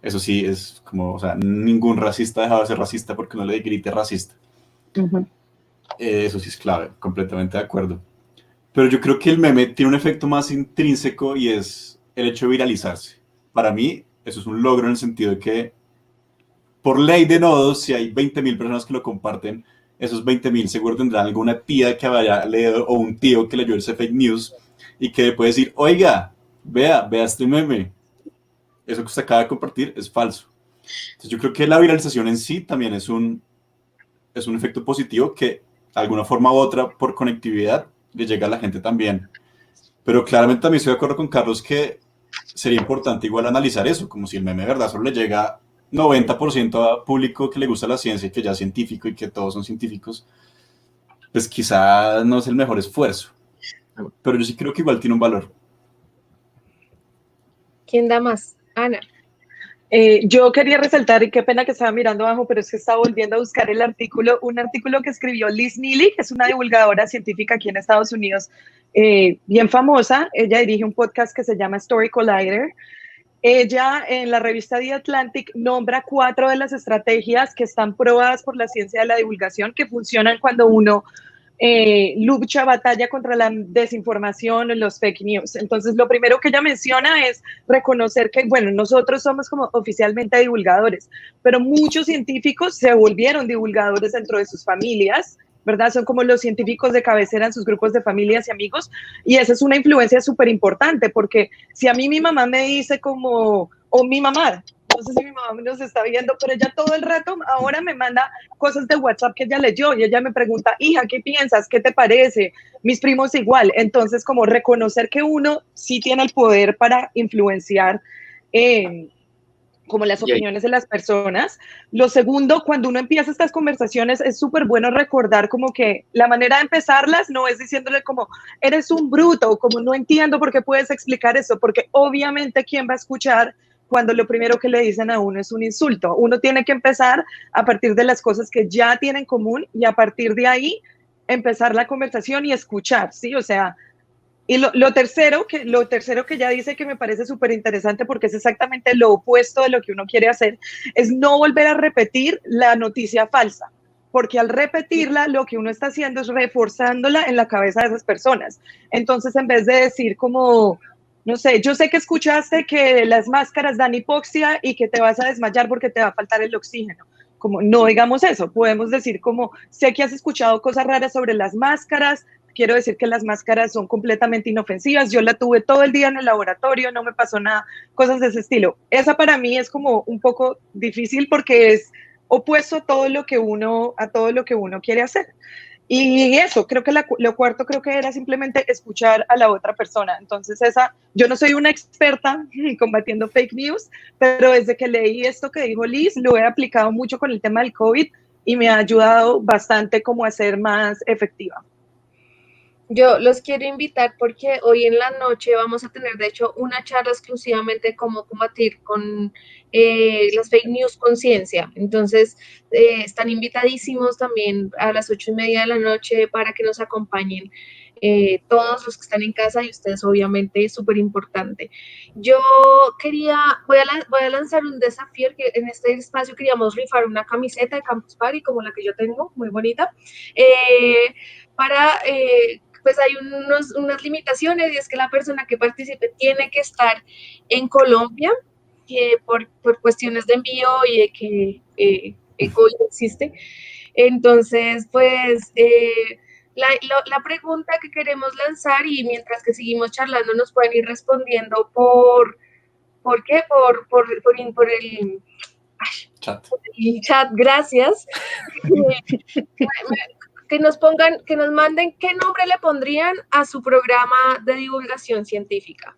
Eso sí es como, o sea, ningún racista deja de ser racista porque no le grite racista. Eso sí es clave, completamente de acuerdo. Pero yo creo que el meme tiene un efecto más intrínseco y es el hecho de viralizarse. Para mí, eso es un logro en el sentido de que, por ley de nodos, si hay 20.000 personas que lo comparten, esos 20.000 seguro tendrán alguna tía que haya leído o un tío que leyó ese fake news y que puede decir, oiga, vea este meme. Eso que usted acaba de compartir es falso. Entonces yo creo que la viralización en sí también es un efecto positivo que, de alguna forma u otra, por conectividad, le llega a la gente también. Pero claramente también estoy de acuerdo con Carlos que sería importante igual analizar eso, como si el meme de verdad solo le llega 90% a público que le gusta la ciencia y que ya es científico y que todos son científicos, pues quizá no es el mejor esfuerzo. Pero yo sí creo que igual tiene un valor. ¿Quién da más? Ana. Yo quería resaltar, y qué pena que estaba mirando abajo, pero es que estaba volviendo a buscar un artículo que escribió Liz Neely, que es una divulgadora científica aquí en Estados Unidos, bien famosa. Ella dirige un podcast que se llama Story Collider. Ella en la revista The Atlantic nombra 4 de las estrategias que están probadas por la ciencia de la divulgación que funcionan cuando uno lucha, batalla contra la desinformación, los fake news. Entonces, lo primero que ella menciona es reconocer que, bueno, nosotros somos como oficialmente divulgadores, pero muchos científicos se volvieron divulgadores dentro de sus familias, ¿verdad? Son como los científicos de cabecera en sus grupos de familias y amigos, y esa es una influencia súper importante, porque si a mí mi mamá me dice como, o mi mamá, no sé si mi mamá nos está viendo, pero ella todo el rato ahora me manda cosas de WhatsApp que ella leyó y ella me pregunta, hija, ¿qué piensas? ¿Qué te parece? Mis primos igual. Entonces, como reconocer que uno sí tiene el poder para influenciar como las opiniones de las personas. Lo segundo, cuando uno empieza estas conversaciones, es súper bueno recordar como que la manera de empezarlas no es diciéndole como, eres un bruto, o como no entiendo por qué puedes explicar eso, porque obviamente quién va a escuchar cuando lo primero que le dicen a uno es un insulto. Uno tiene que empezar a partir de las cosas que ya tienen en común y a partir de ahí empezar la conversación y escuchar, ¿sí? O sea, y lo tercero que ella dice que me parece súper interesante porque es exactamente lo opuesto de lo que uno quiere hacer, es no volver a repetir la noticia falsa, porque al repetirla lo que uno está haciendo es reforzándola en la cabeza de esas personas. Entonces, en vez de decir como, no sé, yo sé que escuchaste que las máscaras dan hipoxia y que te vas a desmayar porque te va a faltar el oxígeno. Como no digamos eso, podemos decir como, sé que has escuchado cosas raras sobre las máscaras, quiero decir que las máscaras son completamente inofensivas. Yo la tuve todo el día en el laboratorio, no me pasó nada, cosas de ese estilo. Esa para mí es como un poco difícil porque es opuesto a todo lo que uno quiere hacer. Y eso, creo que lo cuarto creo que era simplemente escuchar a la otra persona. Entonces yo no soy una experta combatiendo fake news, pero desde que leí esto que dijo Liz, lo he aplicado mucho con el tema del COVID y me ha ayudado bastante como a ser más efectiva. Yo los quiero invitar porque hoy en la noche vamos a tener, de hecho, una charla exclusivamente de cómo combatir con las fake news con ciencia. Entonces, están invitadísimos también a las 8:30 de la noche para que nos acompañen todos los que están en casa y ustedes, obviamente, es súper importante. Yo voy a lanzar un desafío que en este espacio queríamos rifar una camiseta de Campus Party como la que yo tengo, muy bonita, para pues hay unas limitaciones y es que la persona que participe tiene que estar en Colombia por cuestiones de envío y de que ECO existe. Entonces, pues la pregunta que queremos lanzar y mientras que seguimos charlando nos pueden ir respondiendo ¿por qué? Por el Chat. el chat, gracias. Que nos pongan, que nos manden qué nombre le pondrían a su programa de divulgación científica.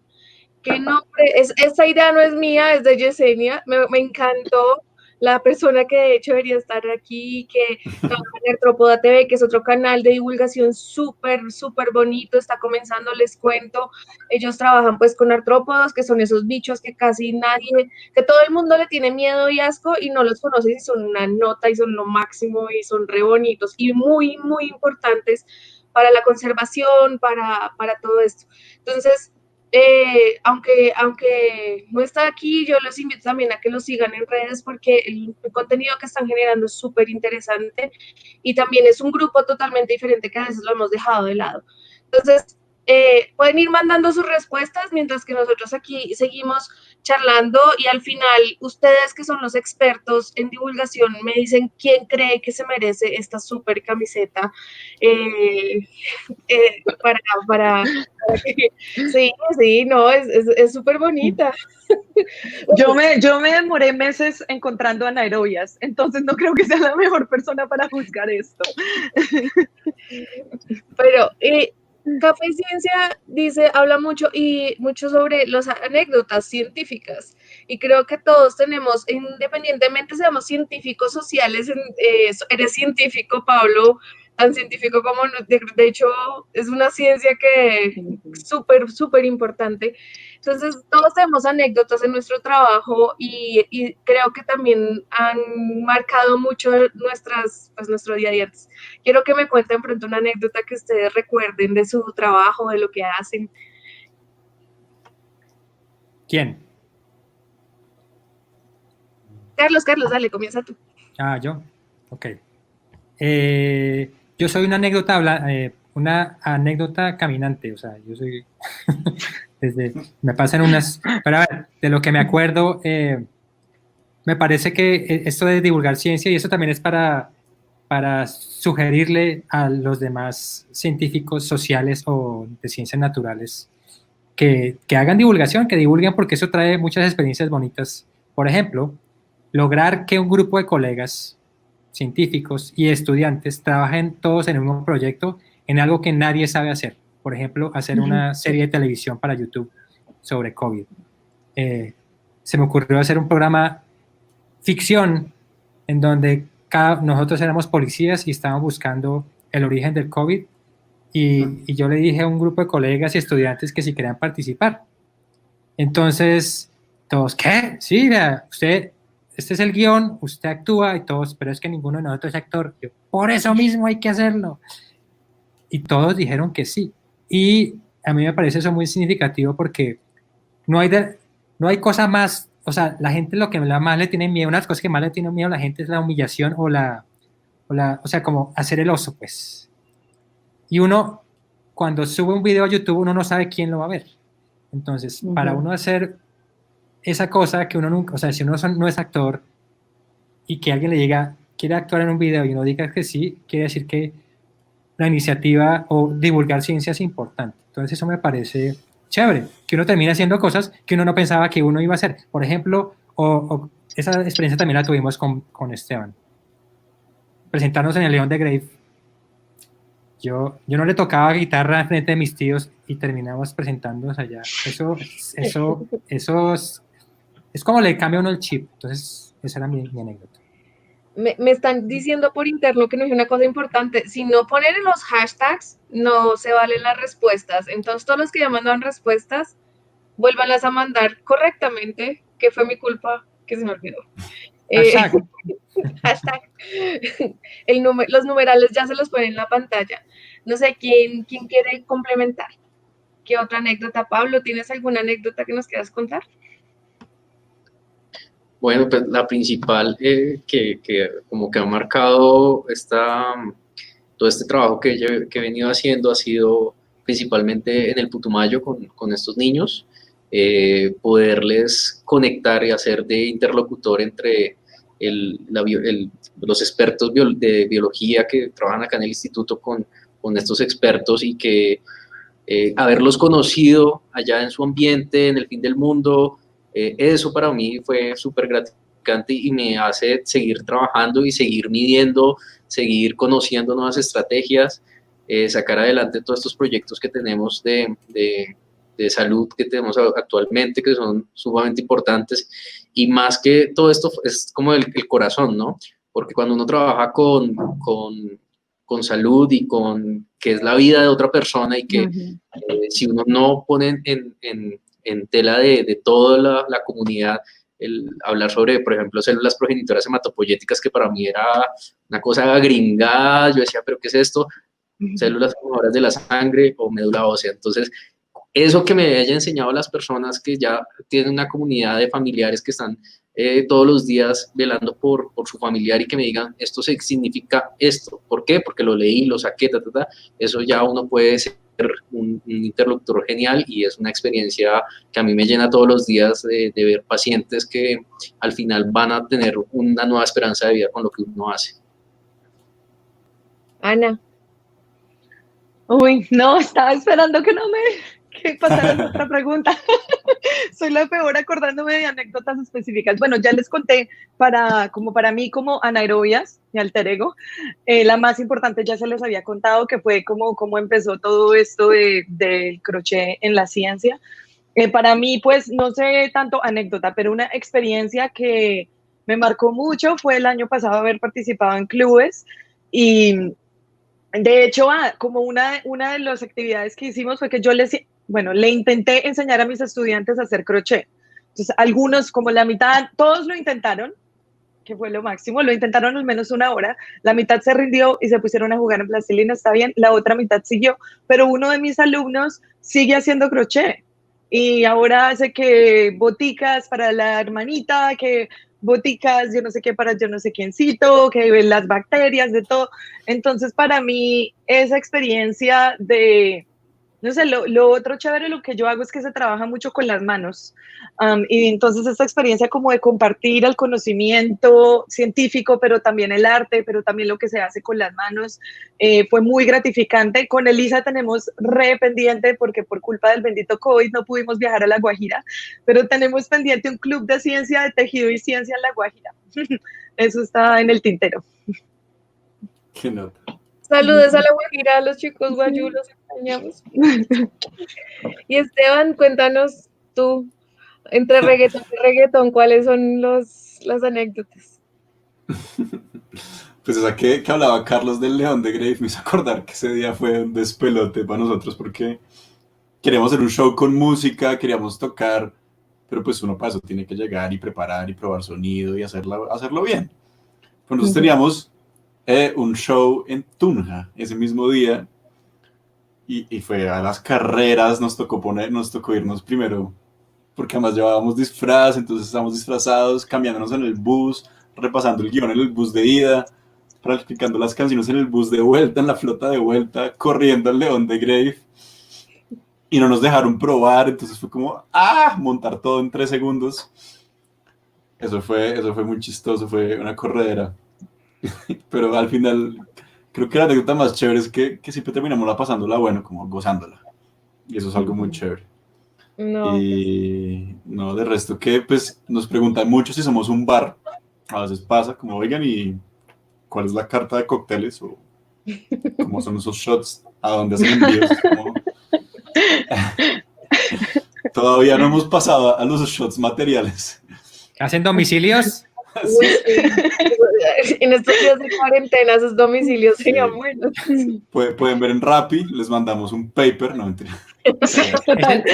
¿Qué nombre? Esta idea no es mía, es de Yesenia. Me encantó la persona que de hecho debería estar aquí, que trabaja en Artrópoda TV, que es otro canal de divulgación súper, súper bonito, está comenzando, les cuento. Ellos trabajan pues con artrópodos, que son esos bichos que casi nadie, que todo el mundo le tiene miedo y asco y no los conoce y son una nota y son lo máximo y son re bonitos y muy, muy importantes para la conservación, para todo esto. Entonces, aunque no está aquí, yo los invito también a que los sigan en redes porque el contenido que están generando es súper interesante y también es un grupo totalmente diferente que a veces lo hemos dejado de lado. Entonces, pueden ir mandando sus respuestas mientras que nosotros aquí seguimos charlando y al final ustedes que son los expertos en divulgación me dicen quién cree que se merece esta súper camiseta para sí, no, es súper bonita. Yo me demoré meses encontrando anaerobias, entonces no creo que sea la mejor persona para juzgar esto. Pero Café y Ciencia habla mucho sobre las anécdotas científicas. Y creo que todos tenemos, independientemente seamos científicos sociales, eres científico, Pablo, tan científico como, de hecho, es una ciencia que súper, súper importante. Entonces, todos tenemos anécdotas en nuestro trabajo y creo que también han marcado mucho nuestro día a día. Quiero que me cuenten pronto una anécdota que ustedes recuerden de su trabajo, de lo que hacen. ¿Quién? Carlos, dale, comienza tú. Yo. Ok. yo soy una anécdota caminante, o sea, yo soy, me pasan unas, pero a ver, de lo que me acuerdo, me parece que esto de divulgar ciencia, y eso también es para sugerirle a los demás científicos sociales o de ciencias naturales que hagan divulgación, que divulguen, porque eso trae muchas experiencias bonitas. Por ejemplo, lograr que un grupo de colegas científicos y estudiantes trabajen todos en un mismo proyecto en algo que nadie sabe hacer. Por ejemplo, hacer una serie de televisión para YouTube sobre COVID. Se me ocurrió hacer un programa ficción en donde nosotros éramos policías y estábamos buscando el origen del COVID y yo le dije a un grupo de colegas y estudiantes que si querían participar. Entonces, todos, ¿qué? Sí, vea, usted, este es el guión, usted actúa y todos, pero es que ninguno de nosotros es actor. Yo, por eso mismo hay que hacerlo. Y todos dijeron que sí. Y a mí me parece eso muy significativo porque no hay cosa más, o sea, la gente lo que más le tiene miedo, una de las cosas que más le tiene miedo a la gente es la humillación o sea, como hacer el oso, pues. Y uno, cuando sube un video a YouTube, uno no sabe quién lo va a ver. Entonces, para uno hacer esa cosa que uno nunca, o sea, si uno no es actor y que alguien le diga, quiere actuar en un video y uno diga que sí, quiere decir que la iniciativa o divulgar ciencia es importante. Entonces, eso me parece chévere, que uno termina haciendo cosas que uno no pensaba que uno iba a hacer. Por ejemplo, esa experiencia también la tuvimos con Esteban. Presentarnos en el León de Grave. Yo no le tocaba guitarra frente de mis tíos y terminamos presentándonos allá. Eso es como le cambia a uno el chip. Entonces, esa era mi anécdota. Me están diciendo por interno que no es una cosa importante. Si no ponen en los hashtags, no se valen las respuestas. Entonces, todos los que ya mandaron respuestas, vuélvanlas a mandar correctamente, que fue mi culpa, que se me olvidó. Hashtag. Los numerales ya se los ponen en la pantalla. No sé, ¿quién quiere complementar? ¿Qué otra anécdota? Pablo, ¿tienes alguna anécdota que nos quieras contar? Bueno, pues la principal que como que ha marcado todo este trabajo que he venido haciendo ha sido principalmente en el Putumayo con estos niños, poderles conectar y hacer de interlocutor entre los expertos de biología que trabajan acá en el instituto con estos expertos y que haberlos conocido allá en su ambiente, en el fin del mundo, eso para mí fue súper gratificante y me hace seguir trabajando y seguir midiendo, seguir conociendo nuevas estrategias, sacar adelante todos estos proyectos que tenemos de salud que tenemos actualmente, que son sumamente importantes, y más que todo esto es como el corazón, ¿no? Porque cuando uno trabaja con salud y con que es la vida de otra persona y que si uno no pone en tela de toda la comunidad, el hablar sobre, por ejemplo, células progenitoras hematopoyéticas, que para mí era una cosa gringada, yo decía, ¿pero qué es esto? Células formadoras de la sangre o médula ósea. Entonces, eso que me haya enseñado a las personas que ya tienen una comunidad de familiares que están todos los días velando por su familiar y que me digan, esto significa esto. ¿Por qué? Porque lo leí, lo saqué, eso ya uno puede ser un interlocutor genial y es una experiencia que a mí me llena todos los días de ver pacientes que al final van a tener una nueva esperanza de vida con lo que uno hace. Ana. Uy, no, estaba esperando que pasaras otra pregunta. Soy la peor acordándome de anécdotas específicas. Bueno, ya les conté para mí como anaerobias, mi alter ego, la más importante ya se les había contado, que fue cómo empezó todo esto del crochet en la ciencia. Para mí, pues, no sé tanto anécdota, pero una experiencia que me marcó mucho fue el año pasado haber participado en clubes y de hecho, como una de las actividades que hicimos fue que yo le intenté enseñar a mis estudiantes a hacer crochet. Entonces, algunos, como la mitad, todos lo intentaron, que fue lo máximo, lo intentaron al menos una hora, la mitad se rindió y se pusieron a jugar en plastilina, está bien, la otra mitad siguió, pero uno de mis alumnos sigue haciendo crochet y ahora hace que boticas para la hermanita, que boticas, yo no sé qué para yo no sé quiéncito, que ven las bacterias, de todo. Entonces, para mí, esa experiencia de, no sé, lo otro chévere, lo que yo hago es que se trabaja mucho con las manos. Y entonces esta experiencia como de compartir el conocimiento científico, pero también el arte, pero también lo que se hace con las manos, fue muy gratificante. Con Elisa tenemos re pendiente, porque por culpa del bendito COVID no pudimos viajar a La Guajira, pero tenemos pendiente un club de ciencia, de tejido y ciencia en La Guajira. Eso está en el tintero. Qué nota. Saludos a La Guajira, a los chicos guayú, los extrañamos. Y Esteban, cuéntanos tú, entre reggaetón y reggaetón, ¿cuáles son las anécdotas? Pues esa que hablaba Carlos del León de Grave me hizo acordar que ese día fue un despelote para nosotros porque queríamos hacer un show con música, queríamos tocar, pero pues uno para eso tiene que llegar y preparar y probar sonido y hacerlo bien. Pues nosotros teníamos un show en Tunja ese mismo día y fue a las carreras, nos tocó irnos primero, porque además llevábamos disfraz, entonces estábamos disfrazados, cambiándonos en el bus, repasando el guión en el bus de ida, practicando las canciones en el bus de vuelta, en la flota de vuelta, corriendo al León de Grave, y no nos dejaron probar, entonces fue como, montar todo en 3 segundos. Eso fue muy chistoso, fue una corredera. Pero al final, creo que la anécdota más chévere es que siempre terminamos pasándola bueno, como gozándola. Y eso es algo muy chévere. No, Y no, de resto que pues nos preguntan mucho si somos un bar. A veces pasa, como oigan, ¿y cuál es la carta de cócteles? O cómo son esos shots, a dónde hacen envíos. Como... Todavía no hemos pasado a los shots materiales. ¿Hacen domicilios? uy, sí. En estos días de cuarentena, esos domicilios serían buenos. Pueden ver en Rappi, les mandamos un paper, no mentira. Total.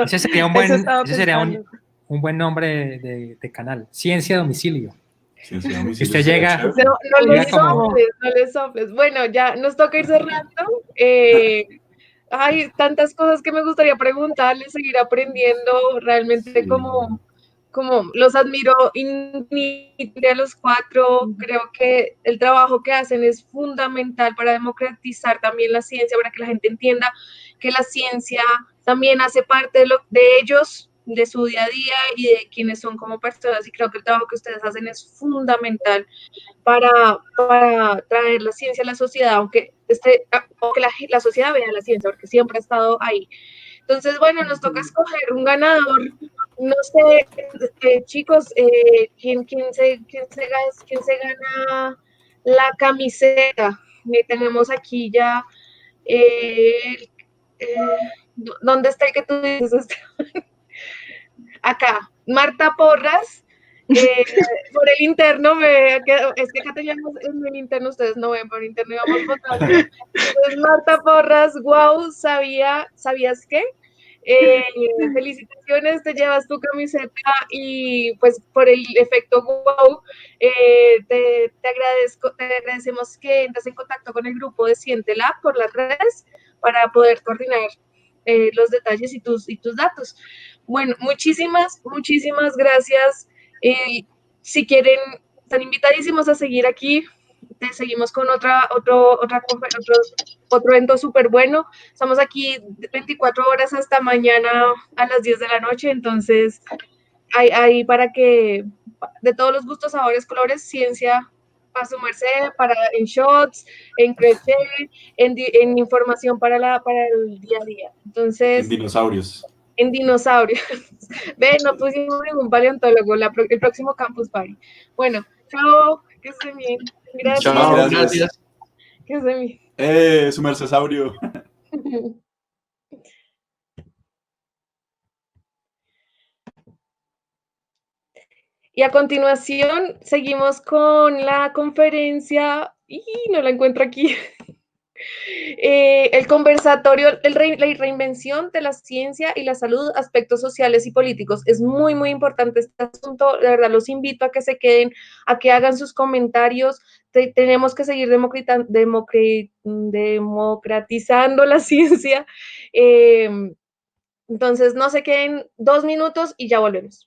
Ese sería un Eso buen, estaba ese sería pensando. un buen nombre de canal. Ciencia a domicilio. Ciencia a Si domicilio usted sería llega, chévere. No Llega les como- soples, no les soples. Bueno, ya nos toca ir cerrando. Hay tantas cosas que me gustaría preguntarles, seguir aprendiendo. Realmente Sí. como los admiro infinitamente a los 4. Creo que el trabajo que hacen es fundamental para democratizar también la ciencia, para que la gente entienda que la ciencia también hace parte de ellos, de su día a día y de quienes son como personas. Y creo que el trabajo que ustedes hacen es fundamental para traer la ciencia a la sociedad, aunque la sociedad vea la ciencia, porque siempre ha estado ahí. Entonces, bueno, nos toca escoger un ganador. No sé, chicos, ¿quién se gana la camiseta? Tenemos aquí ya, ¿dónde está el que tú dices? Acá, Marta Porras. Por el interno es que acá teníamos en el interno, ustedes no ven, por interno íbamos votando. Entonces, Marta Porras, wow, ¿sabías qué? Felicitaciones, te llevas tu camiseta y pues por el efecto wow, te agradecemos que entres en contacto con el grupo de Siente-Lab por las redes para poder coordinar los detalles y tus datos. Bueno, muchísimas gracias. Si quieren, están invitadísimos a seguir aquí. Te seguimos con otro evento súper bueno. Estamos aquí 24 horas hasta mañana a las 10 de la noche. Entonces, hay para que, de todos los gustos, sabores, colores, ciencia a su merced, en shots, en crochet, en información para el día a día. Entonces, En dinosaurios. en dinosaurios. Ve, no pusimos ningún paleontólogo, el próximo Campus Party. Bueno, chao, que estén bien. Gracias. Chao, Gracias. gracias. Que estén bien. Su mercesaurio. Y a continuación seguimos con la conferencia, y no la encuentro aquí, el conversatorio, la reinvención de la ciencia y la salud, aspectos sociales y políticos. Es muy, muy importante este asunto, de verdad los invito a que se queden, a que hagan sus comentarios. Tenemos que seguir democratizando la ciencia. Entonces, no se queden 2 minutos y ya volvemos.